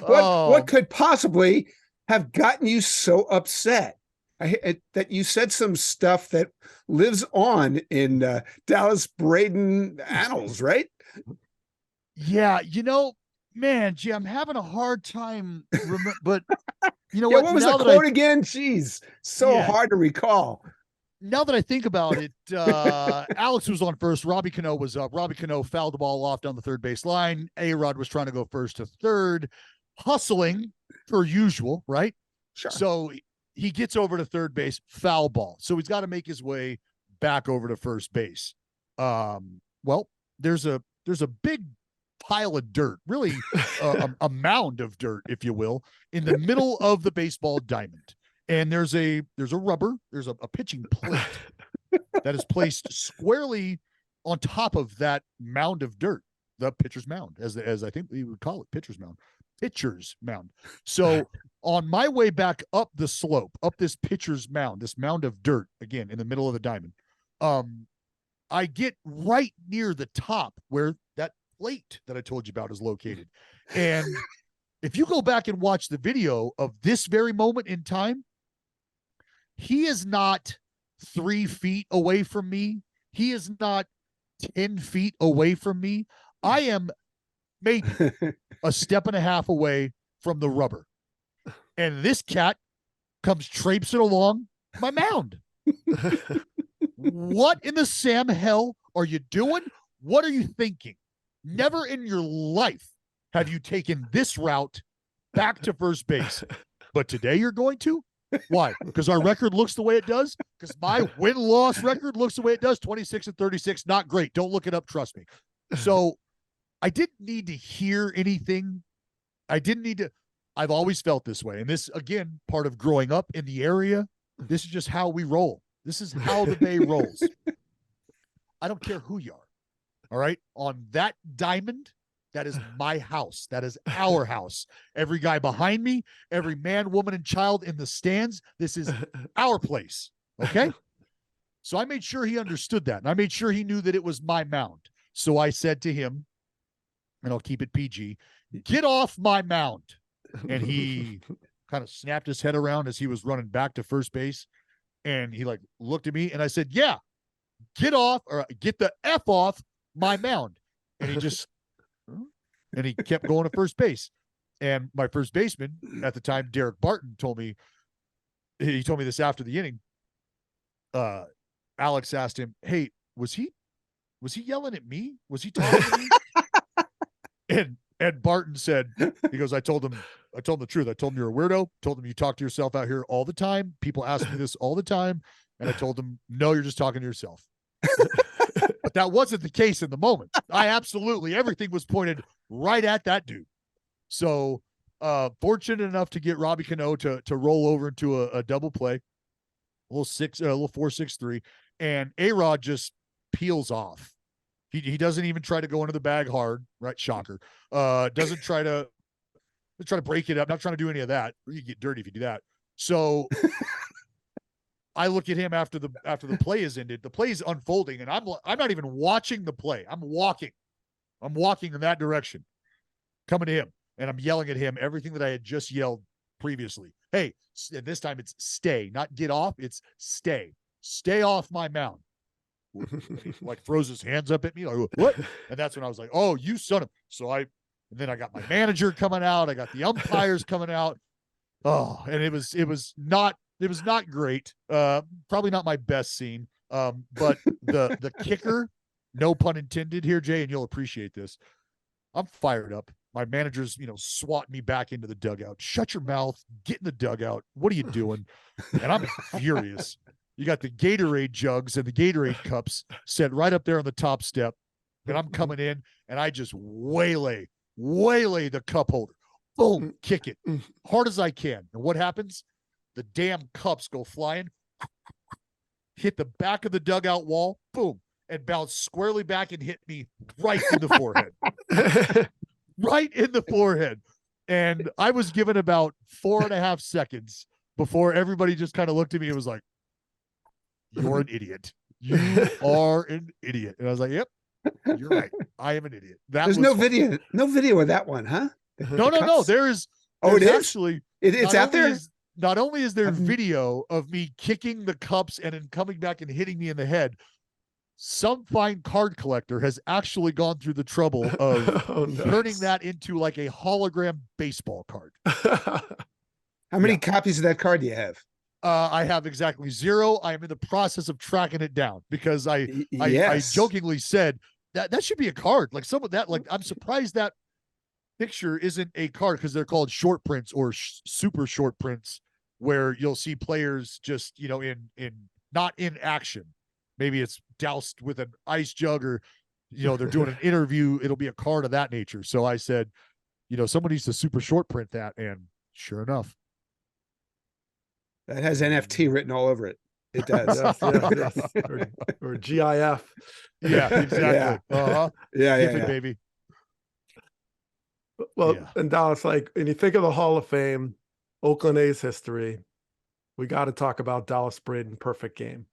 What could possibly have gotten you so upset? That you said some stuff that lives on in Dallas Braden annals, right? Yeah, man, gee, I'm having a hard time, but you know Yeah, what? what was Now the that quote again? Jeez, so hard to recall. Now that I think about it, Alex was on first. Robbie Cano was up. Robbie Cano fouled the ball off down the third base line. A-Rod was trying to go first to third, hustling per usual, right? Sure. So he gets over to third base, foul ball. So he's got to make his way back over to first base. Well, there's a big pile of dirt, really a mound of dirt, if you will, in the middle of the baseball diamond. And there's a pitching plate that is placed squarely on top of that mound of dirt, the pitcher's mound, as I think we would call it, pitcher's mound. So on my way back up the slope, up this pitcher's mound, this mound of dirt, again, in the middle of the diamond, I get right near the top where that plate that I told you about is located. And if you go back and watch the video of this very moment in time, he is not 3 feet away from me. He is not 10 feet away from me. I am maybe a step and a half away from the rubber. And this cat comes traipsing along my mound. What in the Sam hell are you doing? What are you thinking? Never in your life have you taken this route back to first base. But today you're going to? Why? Because our record looks the way it does? Because my win-loss record looks the way it does? 26-36, not great. Don't look it up, trust me. So I didn't need to hear anything. I've always felt this way. And this, again, part of growing up in the area, this is just how we roll. This is how the Bay rolls. I don't care who you are. All right? On that diamond, that is my house. That is our house. Every guy behind me, every man, woman, and child in the stands, this is our place. Okay? So I made sure he understood that. And I made sure he knew that it was my mound. So I said to him, and I'll keep it PG, get off my mound. And he kind of snapped his head around as he was running back to first base. And he looked at me and I said, yeah, get the F off my mound. And he just, and he kept going to first base. And my first baseman at the time, Derek Barton, told me this after the inning. Alex asked him, hey, was he yelling at me? Was he talking to me? And Barton said, he goes, I told him the truth. I told him you're a weirdo. Told him you talk to yourself out here all the time. People ask me this all the time. And I told him, no, you're just talking to yourself. But that wasn't the case in the moment. Everything was pointed right at that dude. So fortunate enough to get Robbie Cano to roll over into a double play, a little 4-6-3, and A-Rod just peels off. He doesn't even try to go into the bag hard, right? Shocker. Doesn't try to break it up. Not trying to do any of that. You get dirty if you do that. So I look at him after the play is ended. The play is unfolding, and I'm not even watching the play. I'm walking in that direction, coming to him, and I'm yelling at him everything that I had just yelled previously. Hey, this time it's stay, not get off. It's stay off my mound. And he like throws his hands up at me like, what? And that's when I was like, oh, you son of. And then I got my manager coming out. I got the umpires coming out. Oh, and it was not great. Probably not my best scene. But the kicker, no pun intended here, Jay, and you'll appreciate this. I'm fired up. My manager's, swatting me back into the dugout. Shut your mouth. Get in the dugout. What are you doing? And I'm furious. You got the Gatorade jugs and the Gatorade cups set right up there on the top step. And I'm coming in and I just waylay the cup holder. Boom, kick it hard as I can. And what happens? The damn cups go flying, hit the back of the dugout wall, boom, and bounce squarely back and hit me right in the forehead. Right in the forehead. And I was given about 4.5 seconds before everybody just kind of looked at me and was like, you're an idiot. You are an idiot. And I was like, yep, you're right. I am an idiot. There's no video of that one, huh? No. There's it is actually. It's out there. Not only is there video of me kicking the cups and then coming back and hitting me in the head, some fine card collector has actually gone through the trouble of turning that into like a hologram baseball card. How many copies of that card do you have? I have exactly 0. I am in the process of tracking it down because I jokingly said that should be a card. Like some of that, like I'm surprised that picture isn't a card because they're called short prints or super short prints where you'll see players just, in not in action. Maybe it's doused with an ice jug or, they're doing an interview. It'll be a card of that nature. So I said, someone needs to super short print that. And sure enough. That has NFT written all over it. It does. Yes. Or GIF. Yeah, exactly. Yeah. Uh-huh. Yeah. Baby. Well, and Dallas, like, when you think of the Hall of Fame, Oakland A's history, we got to talk about Dallas Braden perfect game.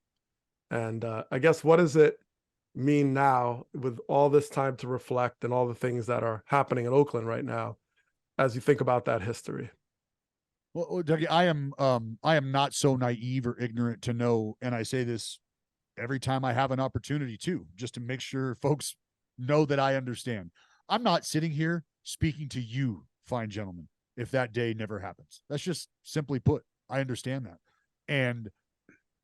And I guess, what does it mean now with all this time to reflect and all the things that are happening in Oakland right now as you think about that history? Well, Dougie, I am not so naive or ignorant to know, and I say this every time I have an opportunity too, just to make sure folks know that I understand. I'm not sitting here speaking to you, fine gentlemen, if that day never happens. That's just simply put. I understand that. And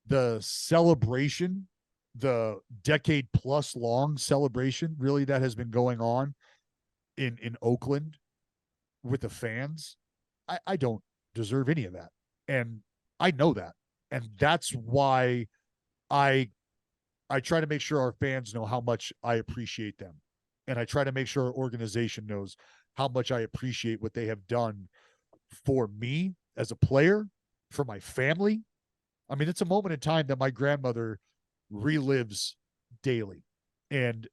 the celebration, the decade plus long celebration, really, that has been going on in Oakland with the fans, I don't deserve any of that. And I know that. And that's why I try to make sure our fans know how much I appreciate them. And I try to make sure our organization knows how much I appreciate what they have done for me as a player, for my family. I mean, it's a moment in time that my grandmother relives daily. And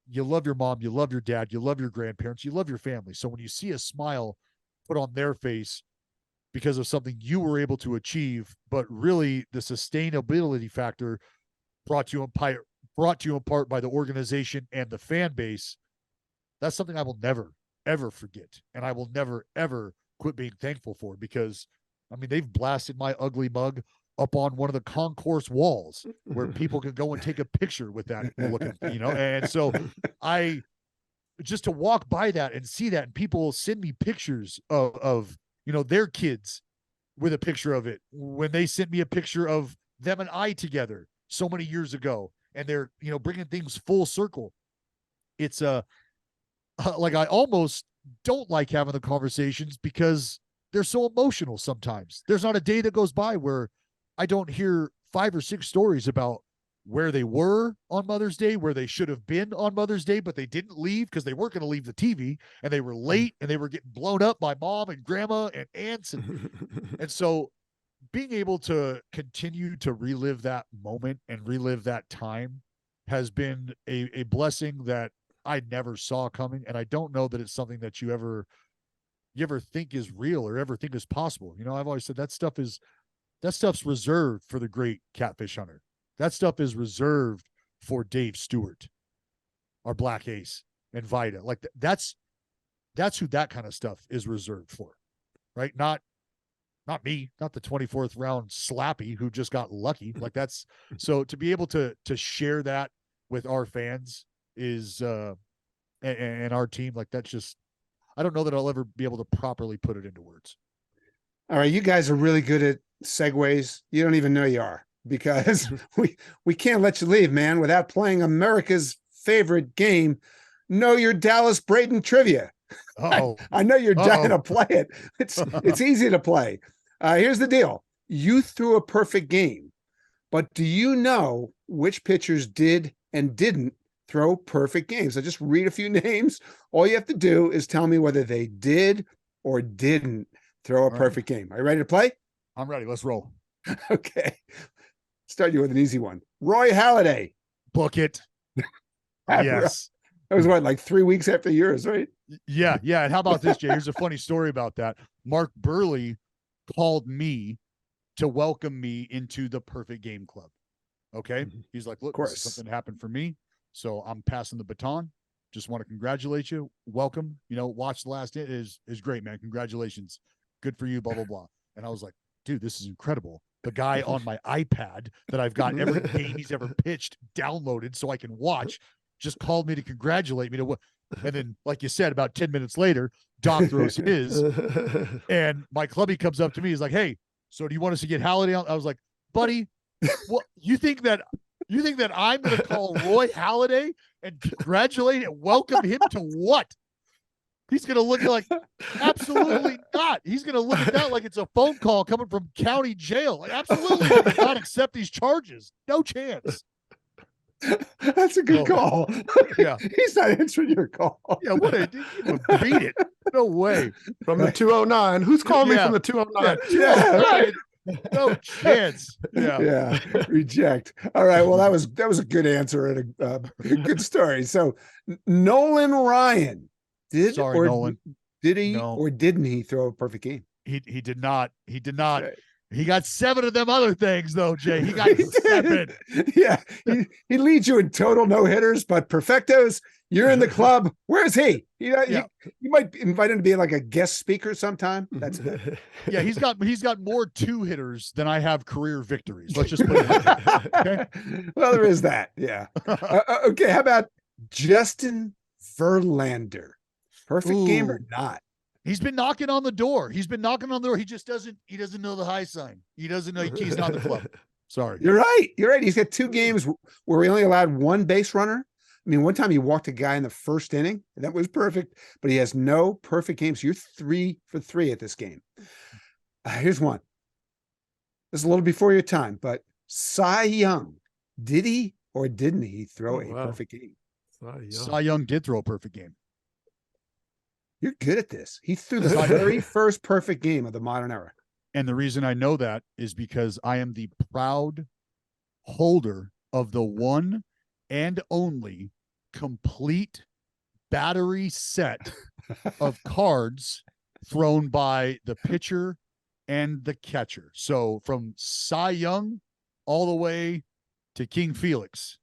you love your mom, you love your dad, you love your grandparents, you love your family. So when you see a smile put on their face because of something you were able to achieve, but really the sustainability factor brought to you in part by the organization and the fan base, that's something I will never, ever forget. And I will never, ever quit being thankful for, because, I mean, they've blasted my ugly mug up on one of the concourse walls where people can go and take a picture with that looking, and so I just to walk by that and see that, and people will send me pictures of their kids with a picture of it when they sent me a picture of them and I together so many years ago, and they're bringing things full circle. It's like I almost don't like having the conversations because they're so emotional sometimes. There's not a day that goes by where I don't hear 5 or 6 stories about where they were on Mother's Day, where they should have been on Mother's Day, but they didn't leave because they weren't going to leave the TV, and they were late, and they were getting blown up by mom and grandma and aunts. And so being able to continue to relive that moment and relive that time has been a blessing that I never saw coming. And I don't know that it's something that you ever think is real or ever think is possible. I've always said that stuff's reserved for the great catfish hunter. That stuff is reserved for Dave Stewart, our Black Ace, and Vida. Like that's who that kind of stuff is reserved for, right? Not not me, not the 24th round slappy who just got lucky. Like that's so to be able to share that with our fans is and our team, like that's just, I don't know that I'll ever be able to properly put it into words. All right, you guys are really good at segues. You don't even know you are, because we can't let you leave, man, without playing America's favorite game, Know Your Dallas Braden Trivia. I know you're dying to play it. It's easy to play. Here's the deal. You threw a perfect game, but do you know which pitchers did and didn't throw perfect games? So just read a few names. All you have to do is tell me whether they did or didn't throw a perfect game. Are you ready to play? I'm ready. Let's roll. Okay. Start you with an easy one. Roy Halladay. Book it. Yes. That was what, like 3 weeks after yours, right? Yeah. Yeah. And how about this, Jay? Here's a funny story about that. Mark Burley called me to welcome me into the Perfect Game Club. Okay. He's like, look, something happened for me, so I'm passing the baton. Just want to congratulate you. Welcome. Watch the last hit is great, man. Congratulations. Good for you, blah, blah, blah. And I was like, dude, this is incredible. The guy on my iPad that I've got every game he's ever pitched downloaded so I can watch just called me to congratulate me. And then, like you said, about 10 minutes later, Doc throws his, and my clubby comes up to me. He's like, hey, so do you want us to get Halladay on? I was like, buddy, what you think that I'm going to call Roy Halladay and congratulate and welcome him to what? He's going to look like absolutely not. He's going to look at that like it's a phone call coming from county jail. Like, absolutely does not accept these charges. No chance. That's a good call. Yeah. He's not answering your call. Yeah, beat it. No way. From the 209. Who's calling me from the 209? Yeah. No chance. Yeah. Reject. All right. Well, that was a good answer and a good story. So Nolan Ryan, Nolan. Did he or didn't he throw a perfect game? He did not. He did not. Right. He got 7 of them other things, though, Jay. He got 7. Yeah. He leads you in total no-hitters, but perfectos, you're in the club. Where's he? You might invite him to be like a guest speaker sometime. That's good. Yeah, he's got more 2-hitters than I have career victories. Let's just put it like that. Okay? Well, there is that. Yeah. Okay. How about Justin Verlander? Perfect game or not? He's been knocking on the door. He just doesn't know the high sign. He doesn't know he's not the club. Sorry. You're right. He's got 2 games where he only allowed 1 base runner. I mean, one time he walked a guy in the first inning, and that was perfect, but he has no perfect games. So you're 3 for 3 at this game. Here's one. This is a little before your time, but Cy Young, did he or didn't he throw a perfect game? Cy Young did throw a perfect game. You're good at this. He threw the very first perfect game of the modern era. And the reason I know that is because I am the proud holder of the one and only complete battery set of cards thrown by the pitcher and the catcher. So from Cy Young all the way to King Felix,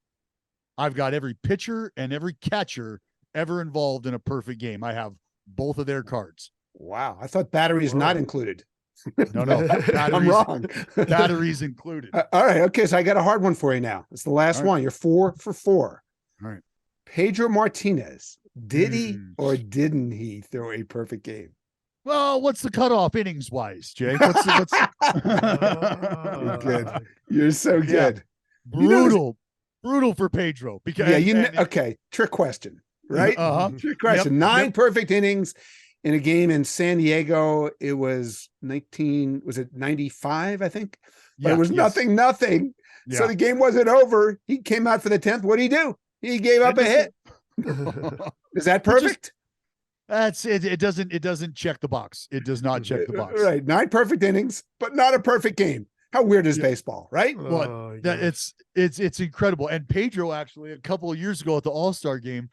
I've got every pitcher and every catcher ever involved in a perfect game. I have both of their cards. Wow. I thought batteries not included. No. I'm wrong. Batteries included. All right. Okay. So I got a hard one for you now. It's the last one. You're 4 for 4. All right. Pedro Martinez, did he or didn't he throw a perfect game? Well, what's the cutoff innings wise, Jay? You're good. You're so good. Brutal for Pedro. Because okay. Trick question. Right? Trick question. Yep. 9 perfect innings in a game in San Diego. It was 95, I think. But it was nothing. Yeah. So the game wasn't over. He came out for the 10th. What did he do? He gave up a hit. Is that perfect? That's it. It doesn't check the box. It does not check the box. Right. 9 perfect innings, but not a perfect game. How weird is baseball, right? It's incredible. And Pedro, actually, a couple of years ago at the All-Star game,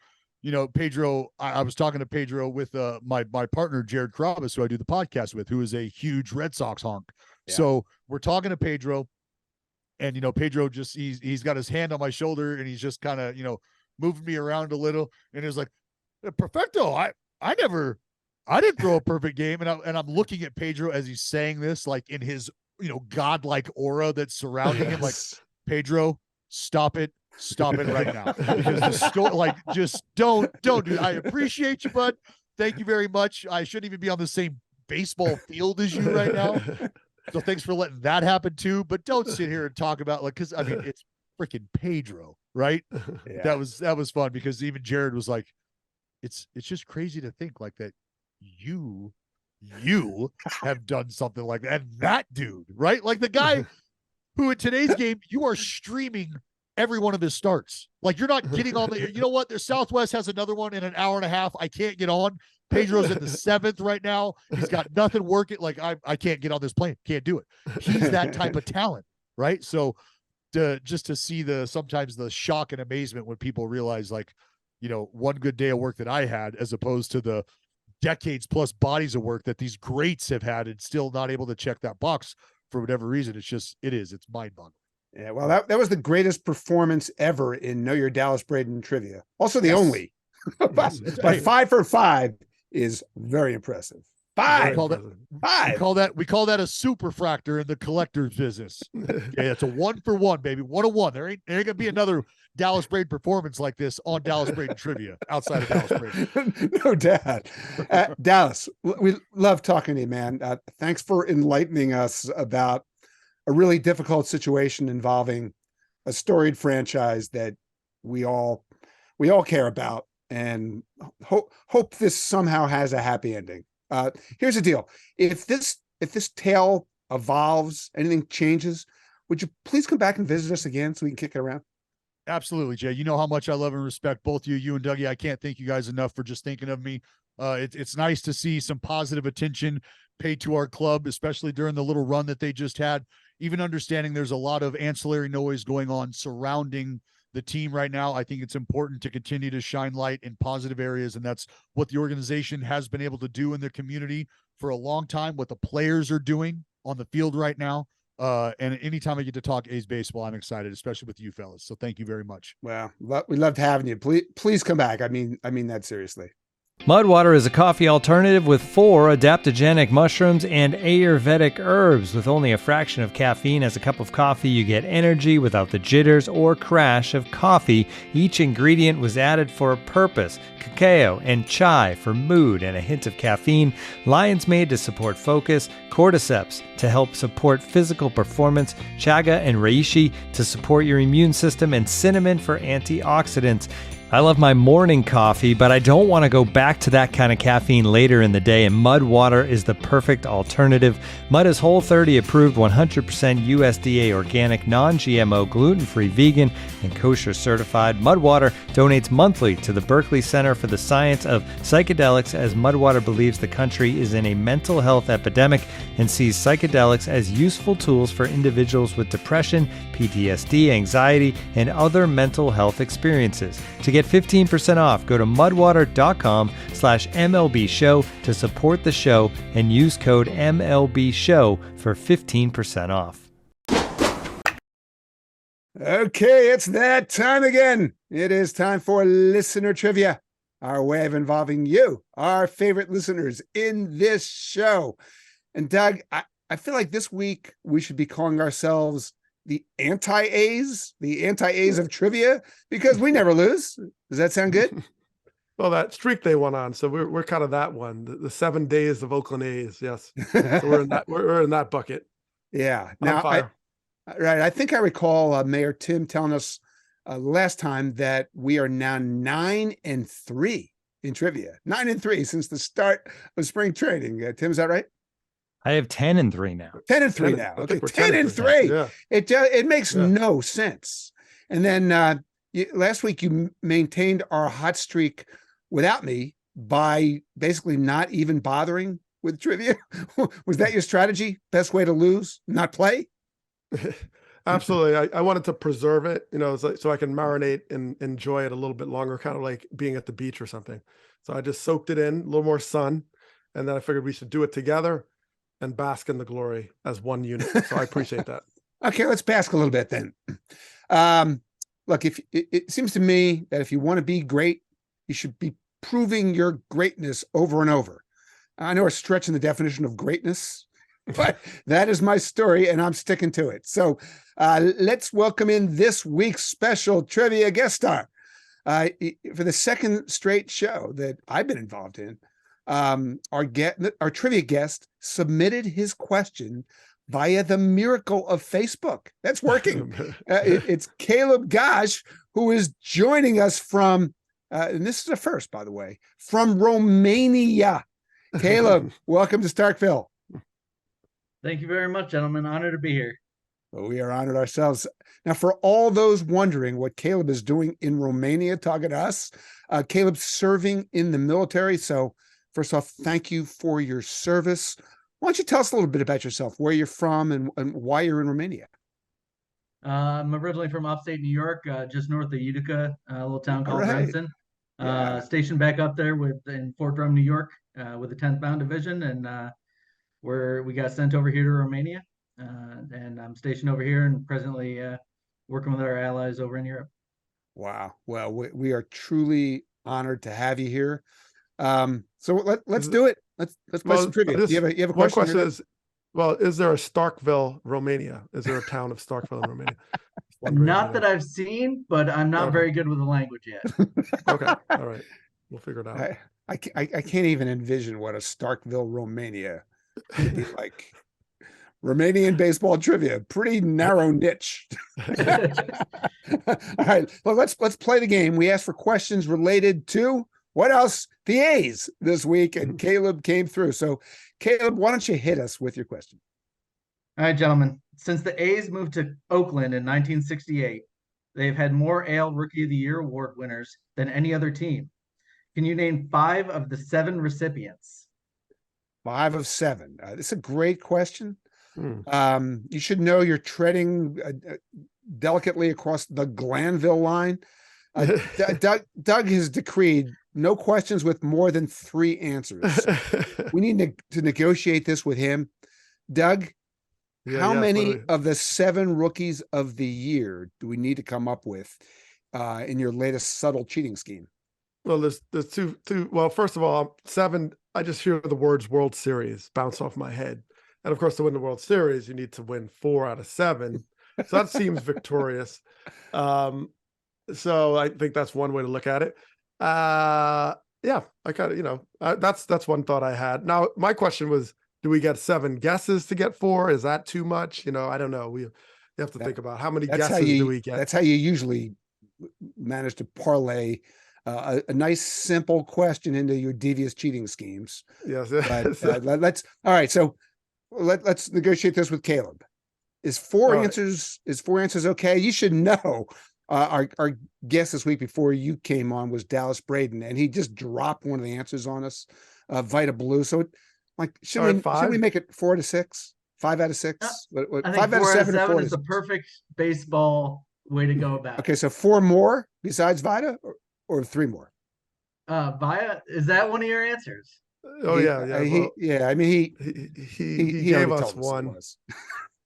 Pedro, I was talking to Pedro with my partner, Jared Carabas, who I do the podcast with, who is a huge Red Sox honk. Yeah. So we're talking to Pedro, and, Pedro just, he's got his hand on my shoulder, and he's just kind of, moving me around a little. And he was like, Perfecto, I never I didn't throw a perfect game, and I'm looking at Pedro as he's saying this, like in his godlike aura that's surrounding him. Like, Pedro, stop it right now, because the story, like, just don't do. I appreciate you, bud. Thank you very much. I shouldn't even be on the same baseball field as you right now. So thanks for letting that happen too. But don't sit here and talk about, like, because I mean, it's freaking Pedro, right? Yeah. That was fun, because even Jared was like, it's just crazy to think like that you have done something like that. And that dude, right? Like the guy who in today's game, you are streaming every one of his starts. Like, you're not getting on the, you know what? There's Southwest has another one in an hour and a half. I can't get on. Pedro's in the 7th right now. He's got nothing working. Like, I can't get on this plane. Can't do it. He's that type of talent, right? So just to see sometimes the shock and amazement when people realize, like, one good day of work that I had, as opposed to the decades plus bodies of work that these greats have had and still not able to check that box for whatever reason. It's mind boggling. Yeah, well, that was the greatest performance ever in Know Your Dallas Braden trivia. Also the only. but 5 for 5 is very impressive. 5. We call that a superfractor in the collector's business. Yeah, it's a 1 for 1, baby. 1-1. There ain't gonna be another Dallas Braden performance like this on Dallas Braden trivia outside of Dallas Braden. No doubt. Dallas, we love talking to you, man. Thanks for enlightening us about a really difficult situation involving a storied franchise that we all care about, and hope this somehow has a happy ending. Here's the deal. If this tale evolves, anything changes, would you please come back and visit us again so we can kick it around? Absolutely, Jay. You know how much I love and respect both you and Dougie. I can't thank you guys enough for just thinking of me. It's nice to see some positive attention paid to our club, especially during the little run that they just had. Even understanding there's a lot of ancillary noise going on surrounding the team right now, I think it's important to continue to shine light in positive areas, and that's what the organization has been able to do in their community for a long time, what the players are doing on the field right now. And anytime I get to talk A's baseball, I'm excited, especially with you fellas. So thank you very much. Well, we loved having you. Please come back. I mean that seriously. Mudwater is a coffee alternative with 4 adaptogenic mushrooms and Ayurvedic herbs. With only a fraction of caffeine as a cup of coffee, you get energy without the jitters or crash of coffee. Each ingredient was added for a purpose. Cacao and chai for mood and a hint of caffeine. Lion's Mane to support focus. Cordyceps to help support physical performance. Chaga and reishi to support your immune system. And cinnamon for antioxidants. I love my morning coffee, but I don't want to go back to that kind of caffeine later in the day, and Mudwater is the perfect alternative. Mud is Whole30 approved, 100% USDA organic, non-GMO, gluten-free, vegan, and kosher certified. Mudwater donates monthly to the Berkeley Center for the Science of Psychedelics, as Mudwater believes the country is in a mental health epidemic and sees psychedelics as useful tools for individuals with depression, PTSD, anxiety, and other mental health experiences. To get 15% off, go to mudwater.com/MLB show to support the show and use code MLB show for 15% off. Okay, it's that time again. It is time for listener trivia, our way of involving you, our favorite listeners, in this show. And Doug, I feel like this week we should be calling ourselves the anti-A's of trivia, because we never lose. Does that sound good? Well, that streak they went on, so we're kind of that one, the 7 days of Oakland A's. Yes, so we're in that bucket. Yeah. Now, I think I recall Mayor Tim telling us last time that we are now 9-3 in trivia. 9-3 since the start of spring training. Tim, is that right? I have 10-3 now. 10-3 now. Okay, 10-3. Yeah. It makes no sense. And then last week you maintained our hot streak without me by basically not even bothering with trivia. Was that your strategy? Best way to lose? Not play? Absolutely. I wanted to preserve it, so I can marinate and enjoy it a little bit longer, kind of like being at the beach or something. So I just soaked it in, a little more sun, and then I figured we should do it together and bask in the glory as one unit. So I appreciate that. Okay, let's bask a little bit then. Look, if it seems to me that if you want to be great, you should be proving your greatness over and over. I know we're stretching the definition of greatness, but that is my story, and I'm sticking to it. So let's welcome in this week's special trivia guest star. For the second straight show that I've been involved in, our trivia guest submitted his question via the miracle of Facebook. That's working. It's Caleb Gosh, who is joining us from, and this is a first, by the way, from Romania. Caleb, welcome to Starkville. Thank you very much, gentlemen. Honored to be here. Well, we are honored ourselves. Now, for all those wondering what Caleb is doing in Romania, talking to us, Caleb's serving in the military. So first off, thank you for your service. Why don't you tell us a little bit about yourself, where you're from and why you're in Romania? I'm originally from upstate New York, just north of Utica, a little town called right. Bradens. Yeah. Stationed back up there in Fort Drum, New York, with the 10th Mountain Division, and we got sent over here to Romania, and I'm stationed over here and presently working with our allies over in Europe. Wow. Well, we are truly honored to have you here. So let's do it. Let's play some trivia. You have a question? My question is, is there a Starkville, Romania? Is there a town of Starkville in Romania? Not that I've seen, but I'm not very good with the language yet. Okay. All right. We'll figure it out. I can't even envision what a Starkville, Romania would be like. Romanian baseball trivia, pretty narrow niche. All right. Well, let's play the game. We asked for questions related to what else? The A's this week, and Caleb came through. So, Caleb, why don't you hit us with your question? All right, gentlemen. Since the A's moved to Oakland in 1968, they've had more AL Rookie of the Year award winners than any other team. Can you name 5 of the 7 recipients? 5 of 7. This is a great question. You should know you're treading delicately across the Glanville line. Doug has decreed no questions with more than 3 answers. We need to negotiate this with him. Doug, how many of the 7 rookies of the year do we need to come up with in your latest subtle cheating scheme? Well, there's two. Well, first of all, 7. I just hear the words World Series bounce off my head. And of course, to win the World Series, you need to win 4 out of 7. So that seems victorious. So I think that's one way to look at it. Yeah, I kind of, that's one thought I had. Now, my question was, do we get 7 guesses to get 4? Is that too much? I don't know. You have to think about how many guesses do we get. That's how you usually manage to parlay a nice, simple question into your devious cheating schemes. Yes. But let's, all right. So let's negotiate this with Caleb. Is 4 answers okay? You should know. Our guest this week before you came on was Dallas Braden, and he just dropped one of the answers on us, Vita Blue. So, should we make it 4 out of 6? 5 out of 6? I think 5 out of 7 is the perfect baseball way to go about it. Okay, so 4 more besides Vita, or 3 more? Vita, is that one of your answers? Oh, he gave us one.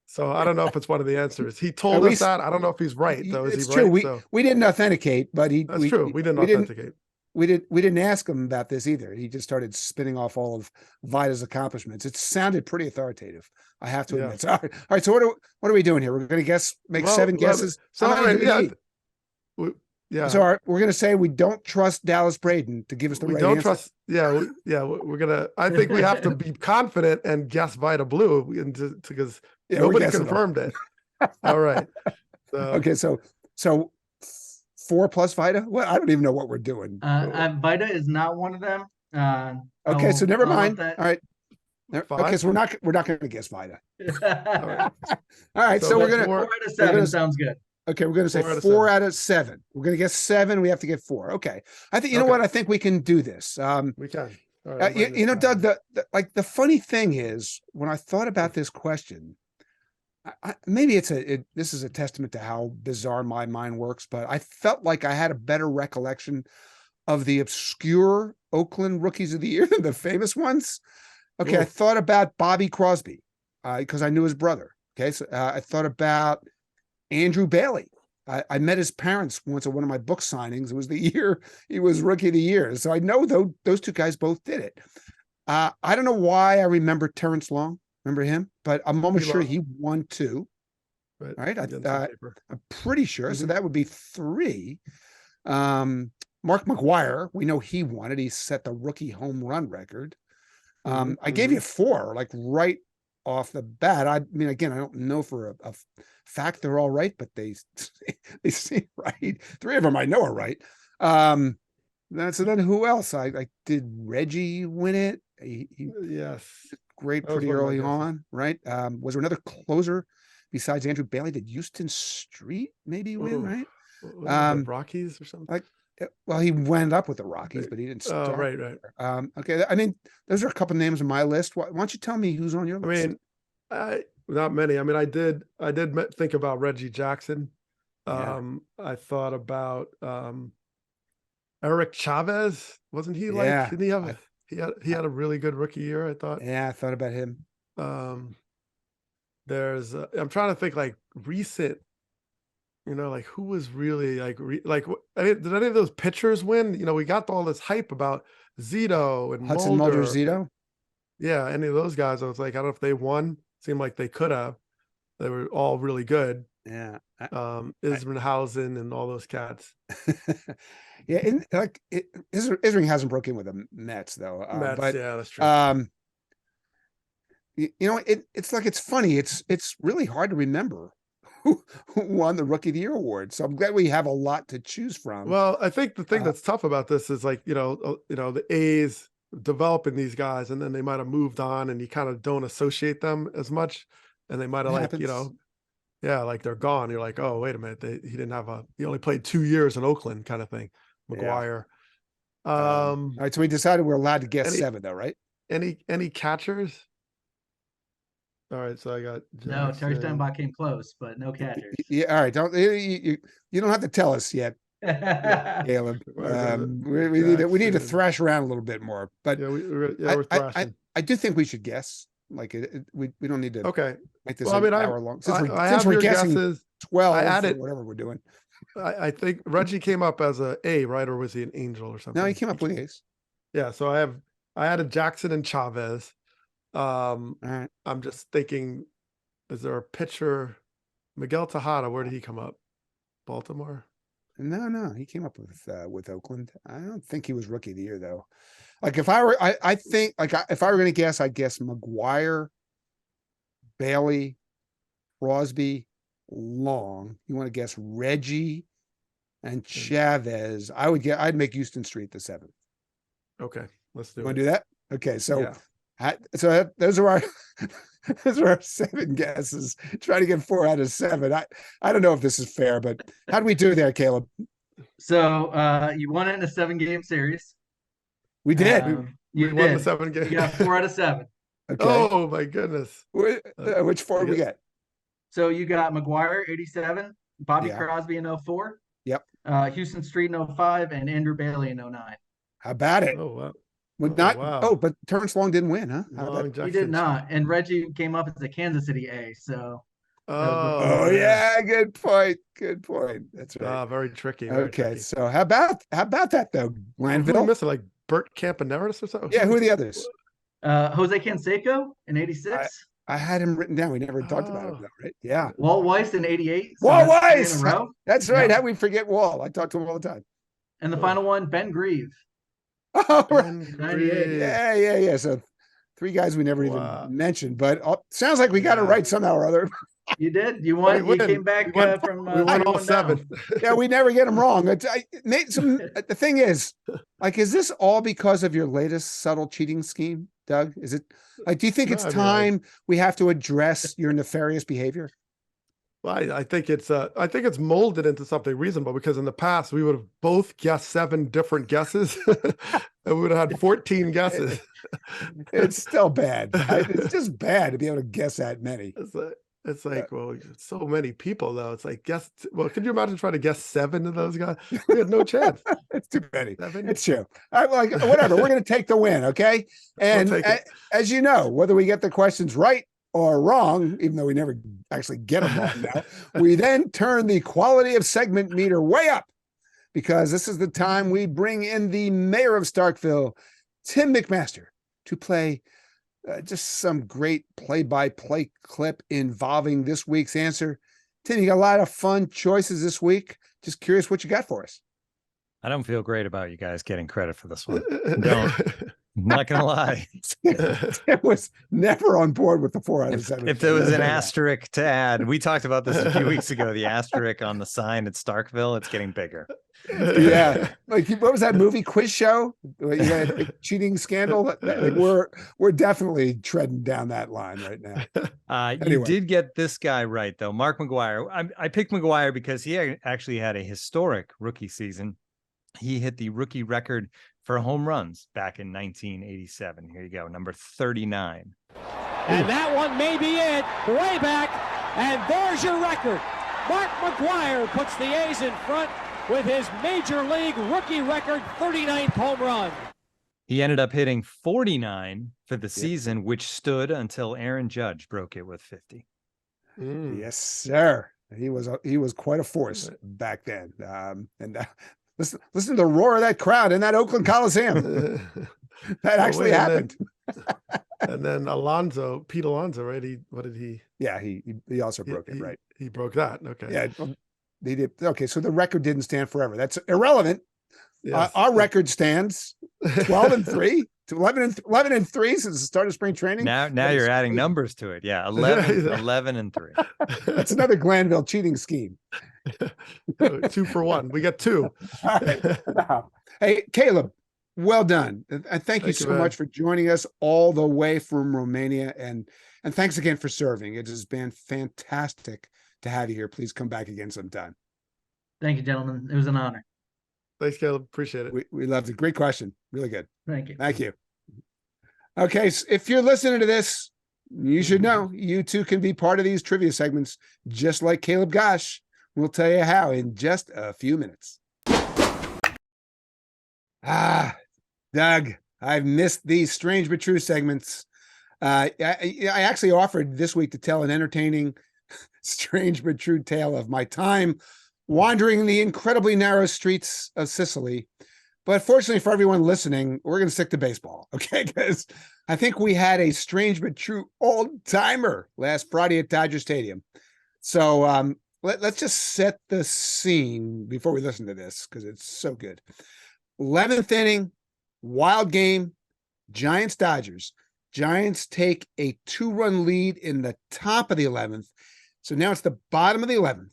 So I don't know if it's one of the answers. He told us that. I don't know if he's right, though. Is he true. right? We didn't authenticate, but that's true. We didn't authenticate. We didn't ask him about this either. He just started spinning off all of Vita's accomplishments. It sounded pretty authoritative, I have to admit. So, all right. So what are we doing here? We're going to make 7 guesses. So we're going to say we don't trust Dallas Braden to give us the right answer. We don't trust. We're gonna. I think we have to be confident and guess Vita Blue because nobody confirmed it. All right. Okay. So 4 plus Vita. Well, I don't even know what we're doing. Vita is not one of them. Okay. So never mind. All right. 5? Okay. So we're not going to guess Vita. All right. So we're going to 4 out of 7 sounds good. Okay, we're going to say 4 out of 7. We're going to get 7. We have to get 4. Okay. I think, you know what? I think we can do this. We can. All right, Doug, the funny thing is, when I thought about this question, maybe this is a testament to how bizarre my mind works, but I felt like I had a better recollection of the obscure Oakland Rookies of the Year than the famous ones. Okay, Ooh. I thought about Bobby Crosby because I knew his brother. Okay, so I thought about Andrew Bailey. I met his parents once at one of my book signings. It was the year he was Rookie of the Year. So I know those 2 guys both did it. I don't know why I remember Terrence Long. Remember him? But I'm almost sure Long. he won 2. Right? I'm pretty sure. So that would be 3. Mark McGuire, we know he won it. He set the rookie home run record. I gave you 4, like right off the bat. I mean, again, I don't know for a fact they're all right, but they seem right. 3 of them I know are right. So then who else? I did Reggie win it? He yes, great pretty early on, right? Was there another closer besides Andrew Bailey? Did Houston Street maybe win, right? The Rockies or something? Well, he went up with the Rockies, but he didn't start. Oh, right. Okay. I mean, those are a couple names on my list. Why don't you tell me who's on your list? I mean, not many. I mean, I did think about Reggie Jackson. Yeah. I thought about Eric Chavez. Wasn't he Yeah. didn't he have he had a really good rookie year, I thought. Yeah, I thought about him. There's I'm trying to think like recent, like who was really did any of those pitchers win? We got all this hype about Zito and Hudson Mulder, Zito. Yeah, any of those guys. I was like, I don't know if they won. Seemed like they could have. They were all really good. Yeah. Isringhausen and all those cats. Yeah, Isring hasn't broken in with the Mets though. Mets, but yeah, that's true. It's like it's funny. It's really hard to remember who won the Rookie of the Year award. So I'm glad we have a lot to choose from. Well, I think the thing that's tough about this is the A's developing these guys, and then they might have moved on, and you kind of don't associate them as much, and they might have they're gone. You're like, oh, wait a minute, he only played 2 years in Oakland, kind of thing. McGuire. All right, so we decided we're allowed to guess 7 though, right? Any catchers? All right, so I got no. Terry Steinbach came close, but no catchers. Yeah, all right. You don't have to tell us yet, Caleb. We need to thrash around a little bit more. But we're thrashing. I do think we should guess. Like we don't need to make this an hour long. Since we're guessing guesses, 12 I added whatever we're doing. I think Reggie came up as a A, right? Or was he an Angel or something? No, he came up with A's. Yeah, so I added Jackson and Chavez. All right. I'm just thinking, is there a pitcher? Miguel Tejada, where did he come up? Baltimore? No, he came up with Oakland. I don't think he was Rookie of the Year though. Like if I were, I think like if I were going to guess, I'd guess McGuire, Bailey, Crosby, Long. You want to guess Reggie and Chavez? I'd make Houston Street the 7th. Okay, let's do it. Want to do that? Okay, so those are our 7 guesses. Try to get 4 out of 7. I don't know if this is fair, but how do we do there, Caleb? So you won it in a 7-game series. We did. We won the 7 games. You got 4 out of 7. Okay. Oh my goodness. Which 4 did we get? So you got McGuire 87, Bobby Crosby in 04. Yep. Houston Street in 05, and Andrew Bailey in 09. How about it? Oh wow. But Terrence Long didn't win, huh? He did not. And Reggie came up as a Kansas City A. So. Yeah, good point. That's right. Very tricky. Okay, so how about that though, Glanville? Who missing, like Bert Campaneris or something? Yeah, who are the others? Jose Canseco in 86. I had him written down. We never talked about him though, right? Yeah. Walt Weiss in 88. Walt Weiss. That's right. Yeah. How we forget Walt? I talk to him all the time. And the final one, Ben Grieve. Oh, right. 98. Yeah. So 3 guys we never even mentioned, but sounds like we got it right somehow or other. You did. You won. You came back from. We won all 7. Yeah, we never get them wrong. The thing is, like, is this all because of your latest subtle cheating scheme, Doug? Is it like? Do you think it's time we have to address your nefarious behavior? Well, I think it's molded into something reasonable, because in the past we would have both guessed 7 different guesses, and we would have had 14 guesses. It's still bad. It's just bad to be able to guess that many. It's like, well, so many people though. It's like could you imagine trying to guess 7 of those guys? We had no chance. It's too many. 7? It's true. Whatever. We're going to take the win, okay? And as you know, whether we get the questions right or wrong, even though we never actually get them wrong now, we then turn the quality of segment meter way up, because this is the time we bring in the mayor of Starkville, Tim McMaster, to play just some great play-by-play clip involving this week's answer. Tim, you got a lot of fun choices this week. Just curious what you got for us. I don't feel great about you guys getting credit for this one. Don't. I'm not gonna lie. It was never on board with the 4 out of 7. If there was an asterisk to add, we talked about this a few weeks ago. The asterisk on the sign at Starkville, it's getting bigger. Yeah, like what was that movie Quiz Show? You had a cheating scandal. Like we're definitely treading down that line right now. You Anyway. did get this guy right though, Mark McGwire. I picked McGwire because he actually had a historic rookie season. He hit the rookie record for home runs back in 1987. Here you go, number 39. And that one may be it, way back, and there's your record. Mark McGwire puts the A's in front with his major league rookie record 39th home run. He ended up hitting 49 for the season, which stood until Aaron Judge broke it with 50. Yes, sir. He was quite a force back then. Listen to the roar of that crowd in that Oakland Coliseum. That actually happened. And then Pete Alonso, right? What did he? Yeah, he also broke it, right? He broke that. Okay. Yeah, they did. Okay, so the record didn't stand forever. That's irrelevant. Yes. Our record stands 12-3 to 11-3 since the start of spring training. Now you're adding numbers to it. Yeah, 11-3. That's another Glanville cheating scheme. 2 for 1. We got 2. All right. Hey, Caleb, well done. And thank you so much for joining us all the way from Romania. And thanks again for serving. It has been fantastic to have you here. Please come back again sometime. Thank you, gentlemen. It was an honor. Thanks, Caleb. Appreciate it. We loved it. Great question. Really good. Thank you. Thank you. Okay, so if you're listening to this, you should know you too can be part of these trivia segments, just like Caleb Gosh. We'll tell you how in just a few minutes. Doug, I've missed these strange but true segments. I actually offered this week to tell an entertaining, strange but true tale of my time wandering the incredibly narrow streets of Sicily. But fortunately for everyone listening, we're going to stick to baseball, okay? Because I think we had a strange but true old-timer last Friday at Dodger Stadium. So let's just set the scene before we listen to this, because it's so good. 11th inning, wild game, Giants-Dodgers. Giants take a 2-run lead in the top of the 11th. So now it's the bottom of the 11th.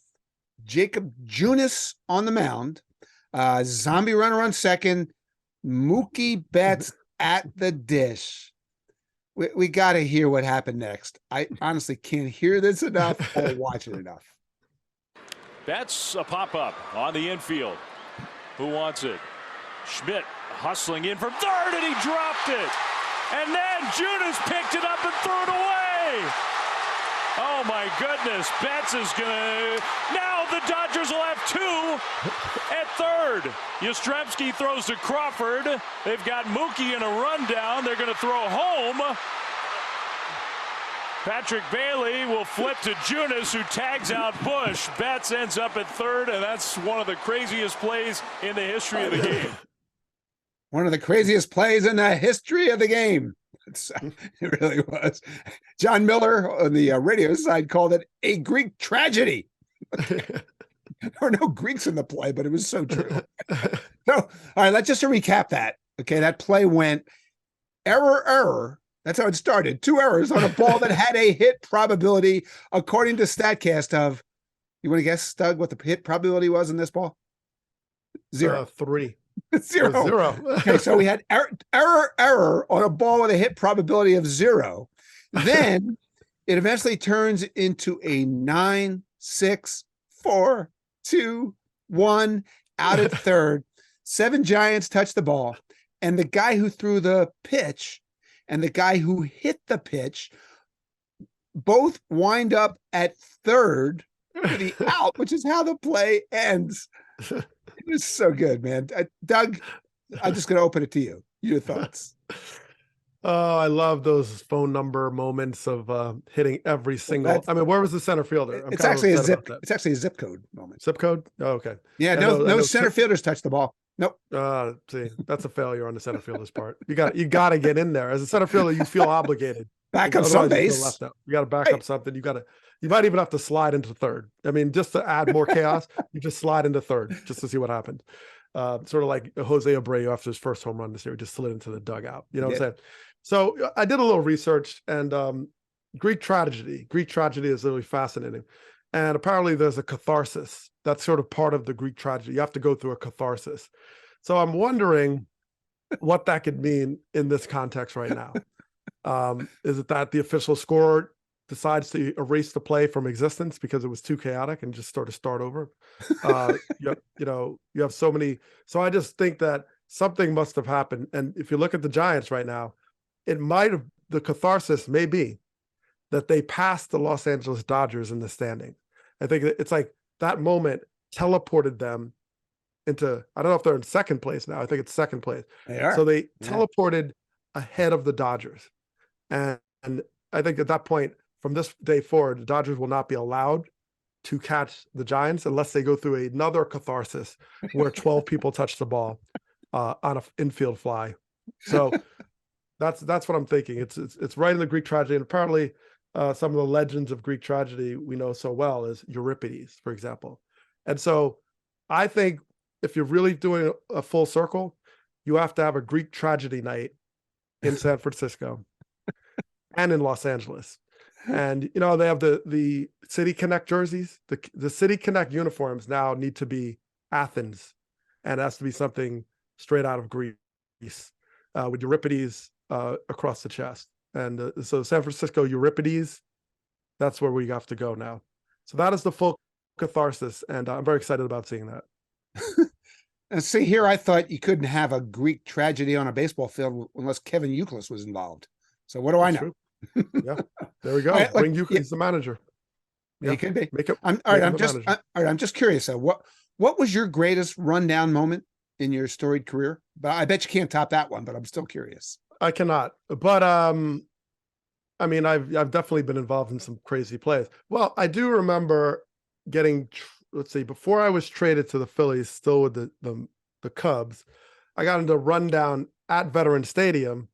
Jacob Junis on the mound. Zombie runner on second. Mookie Betts at the dish. We got to hear what happened next. I honestly can't hear this enough or watch it enough. Betts, a pop-up on the infield. Who wants it? Schmidt hustling in from third, and he dropped it. And then Junis picked it up and threw it away. Oh, my goodness. Betts is going to... Now the Dodgers will have 2 at third. Yastrzemski throws to Crawford. They've got Mookie in a rundown. They're going to throw home. Patrick Bailey will flip to Junis, who tags out Bush. Betts ends up at third, and that's one of the craziest plays in the history of the game. One of the craziest plays in the history of the game. It really was. John Miller on the radio side called it a Greek tragedy. There were no Greeks in the play, but it was so true. So, all right, let's just recap that. Okay, that play went error. That's how it started. 2 errors on a ball that had a hit probability, according to StatCast, of, you want to guess, Doug, what the hit probability was in this ball? 0. 3. 0. Okay, so we had error on a ball with a hit probability of 0. Then it eventually turns into a 9, 6, 4, 2, 1 out at third. 7 Giants touch the ball, and the guy who threw the pitch and the guy who hit the pitch both wind up at third for the out, which is how the play ends. It was so good, man. Doug, I'm just going to open it to you. Your thoughts. Oh, I love those phone number moments of hitting every single. I mean, where was the center fielder? It's actually a zip code moment. Zip code? Oh, okay. Yeah, no center fielders touched the ball. Nope. See, that's a failure on the center fielder's part. You got to get in there as a center fielder. You feel obligated. Back up some Otherwise, you feel base. left out. You got to back up something. You might even have to slide into third. I mean, just to add more chaos, you just slide into third just to see what happens. Sort of like Jose Abreu after his first home run this year, just slid into the dugout. You know what I'm saying? So I did a little research, and Greek tragedy is really fascinating. And apparently there's a catharsis. That's sort of part of the Greek tragedy. You have to go through a catharsis. So I'm wondering what that could mean in this context right now. Is it that the official scorer decides to erase the play from existence because it was too chaotic and just sort of start over? You have so many. So I just think that something must have happened. And if you look at the Giants right now, the catharsis may be that they passed the Los Angeles Dodgers in the standing. I think it's like that moment teleported them into, I don't know if they're in second place now. I think it's second place. They are. So they teleported ahead of the Dodgers. And I think at that point, from this day forward, the Dodgers will not be allowed to catch the Giants unless they go through another catharsis where 12 people touch the ball on an infield fly. So that's what I'm thinking. It's right in the Greek tragedy. And apparently some of the legends of Greek tragedy we know so well is Euripides, for example. And so I think if you're really doing a full circle, you have to have a Greek tragedy night in San Francisco and in Los Angeles. And, they have the City Connect jerseys. The City Connect uniforms now need to be Athens, and it has to be something straight out of Greece with Euripides across the chest. And so San Francisco Euripides, that's where we have to go now. So that is the full catharsis, and I'm very excited about seeing that. And see here, I thought you couldn't have a Greek tragedy on a baseball field unless Kevin Youkilis was involved. So what do I know? True. Yeah, there we go. Right, Bring Youkilis the manager. He could be. Make it. All right. I'm just curious. So what was your greatest rundown moment in your storied career? But I bet you can't top that one. But I'm still curious. I cannot. But I mean, I've definitely been involved in some crazy plays. Well, I do remember getting. Let's see. Before I was traded to the Phillies, still with the Cubs, I got into a rundown at Veterans Stadium,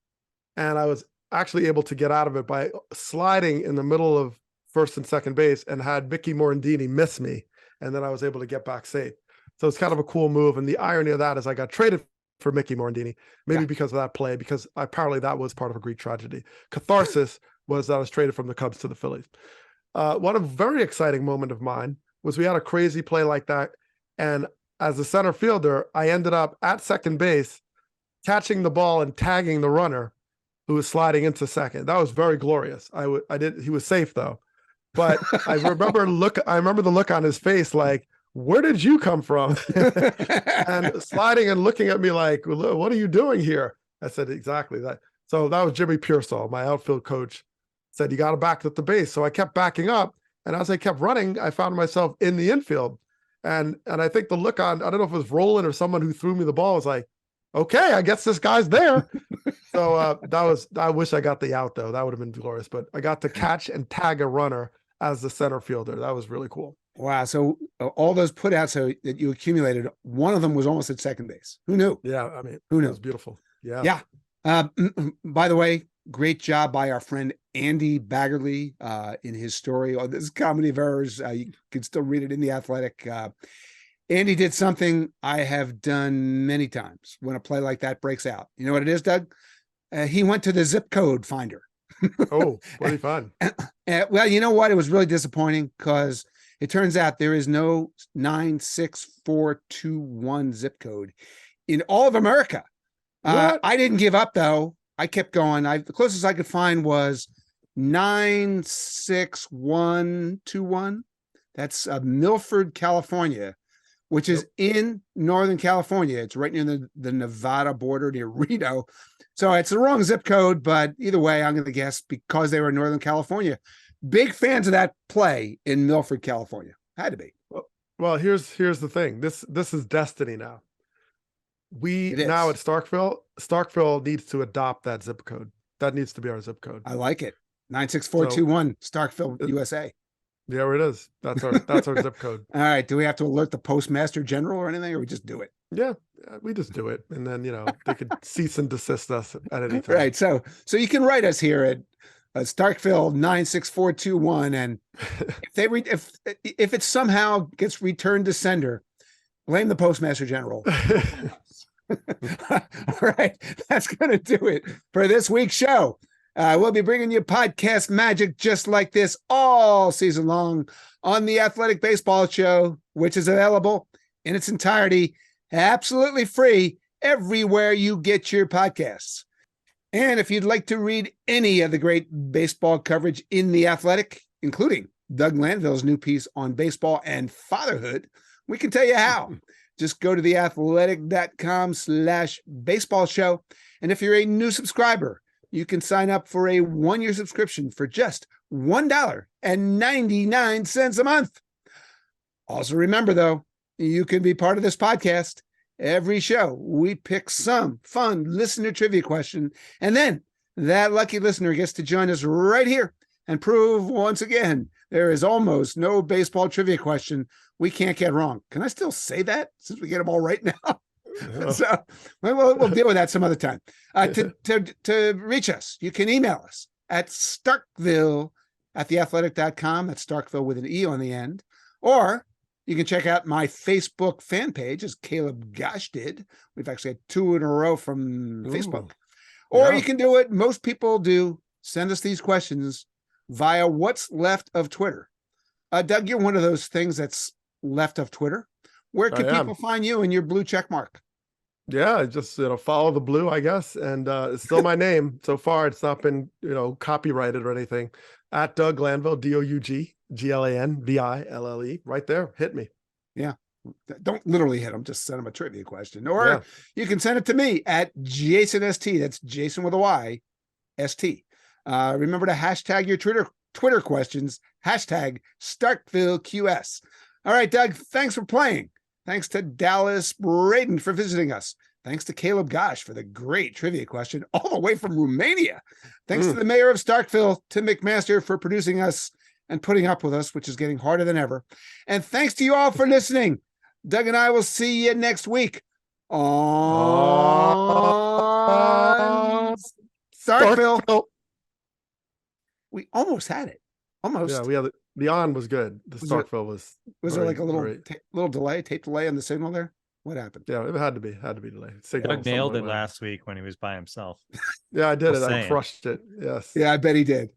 and I was actually able to get out of it by sliding in the middle of first and second base and had Mickey Morandini miss me. And then I was able to get back safe. So it's kind of a cool move. And the irony of that is I got traded for Mickey Morandini, maybe because of that play, because apparently that was part of a Greek tragedy. Catharsis was that I was traded from the Cubs to the Phillies. One very exciting moment of mine was we had a crazy play like that. And as a center fielder, I ended up at second base, catching the ball and tagging the runner who was sliding into second. That was very glorious. He was safe though. But I remember the look on his face, like, where did you come from? And sliding and looking at me like, what are you doing here? I said, exactly that. So that was Jimmy Pearsall, my outfield coach, said, you got to back up the base. So I kept backing up. And as I kept running, I found myself in the infield. And I think the look on, I don't know if it was Roland or someone who threw me the ball, was like, okay, I guess this guy's there. So I wish I got the out though. That would have been glorious, but I got to catch and tag a runner as the center fielder. That was really cool. Wow. So all those putouts that you accumulated, one of them was almost at second base. Who knew? Yeah. I mean, who knew? It was beautiful. Yeah. Yeah. By the way, great job by our friend Andy Baggerly in his story. Oh, this is Comedy of Errors. You can still read it in The Athletic. Andy did something I have done many times when a play like that breaks out. You know what it is, Doug? He went to the zip code finder. Oh, pretty fun. Well, you know what? It was really disappointing because it turns out there is no 96421 zip code in all of America. I didn't give up, though. I kept going. The closest I could find was 96121. That's Milford, California, which is in Northern California. It's right near the Nevada border near Reno. So it's the wrong zip code, but either way, I'm going to guess because they were in Northern California. Big fans of that play in Milford, California. Had to be. Well, here's the thing. This is destiny now. Now at Starkville needs to adopt that zip code. That needs to be our zip code. I like it. 96421, Starkville, USA. There it is. That's our zip code. All right. Do we have to alert the Postmaster General or anything, or we just do it? Yeah, we just do it, and then they could cease and desist us at any time. Right. So you can write us here at Starkville 96421, and if it somehow gets returned to sender, blame the Postmaster General. All right, that's going to do it for this week's show. We'll be bringing you podcast magic just like this all season long on the Athletic Baseball Show, which is available in its entirety, absolutely free, everywhere you get your podcasts. And if you'd like to read any of the great baseball coverage in the Athletic, including Doug Landville's new piece on baseball and fatherhood, we can tell you how. Just go to theathletic.com/baseball show. And if you're a new subscriber, you can sign up for a 1-year subscription for just $1.99 a month. Also remember, though, you can be part of this podcast. Every show, we pick some fun listener trivia question, and then that lucky listener gets to join us right here and prove once again there is almost no baseball trivia question we can't get wrong. Can I still say that since we get them all right now? Yeah. So we'll deal with that some other time. To reach us, you can email us at starkville@theathletic.com. That's Starkville with an E on the end. Or you can check out my Facebook fan page, as Caleb Gosh did. We've actually had 2 in a row from Facebook. Or you can do it. Most people do. Send us these questions via what's left of Twitter. Doug, you're one of those things that's left of Twitter. Where can people find you and your blue check mark? Yeah, just follow the blue, I guess, and it's still my name. So far, it's not been copyrighted or anything. At Doug Glanville, DougGlanville, right there. Hit me. Yeah, don't literally hit them. Just send them a trivia question, or you can send it to me at Jayson ST. That's Jason with a Y, ST. Remember to hashtag your Twitter questions. Hashtag StarkvilleQS. All right, Doug. Thanks for playing. Thanks to Dallas Braden for visiting us. Thanks to Caleb Gosh for the great trivia question all the way from Romania. Thanks to the mayor of Starkville, Tim McMaster, for producing us and putting up with us, which is getting harder than ever. And thanks to you all for listening. Doug and I will see you next week on Starkville. We almost had it. Almost. Yeah, we had the on was good. The Starkville was there like a little delay, tape delay on the signal there? What happened? Yeah, it had to be delayed. Doug nailed it last week when he was by himself. Yeah, I did it. I crushed it. Yes. Yeah, I bet he did.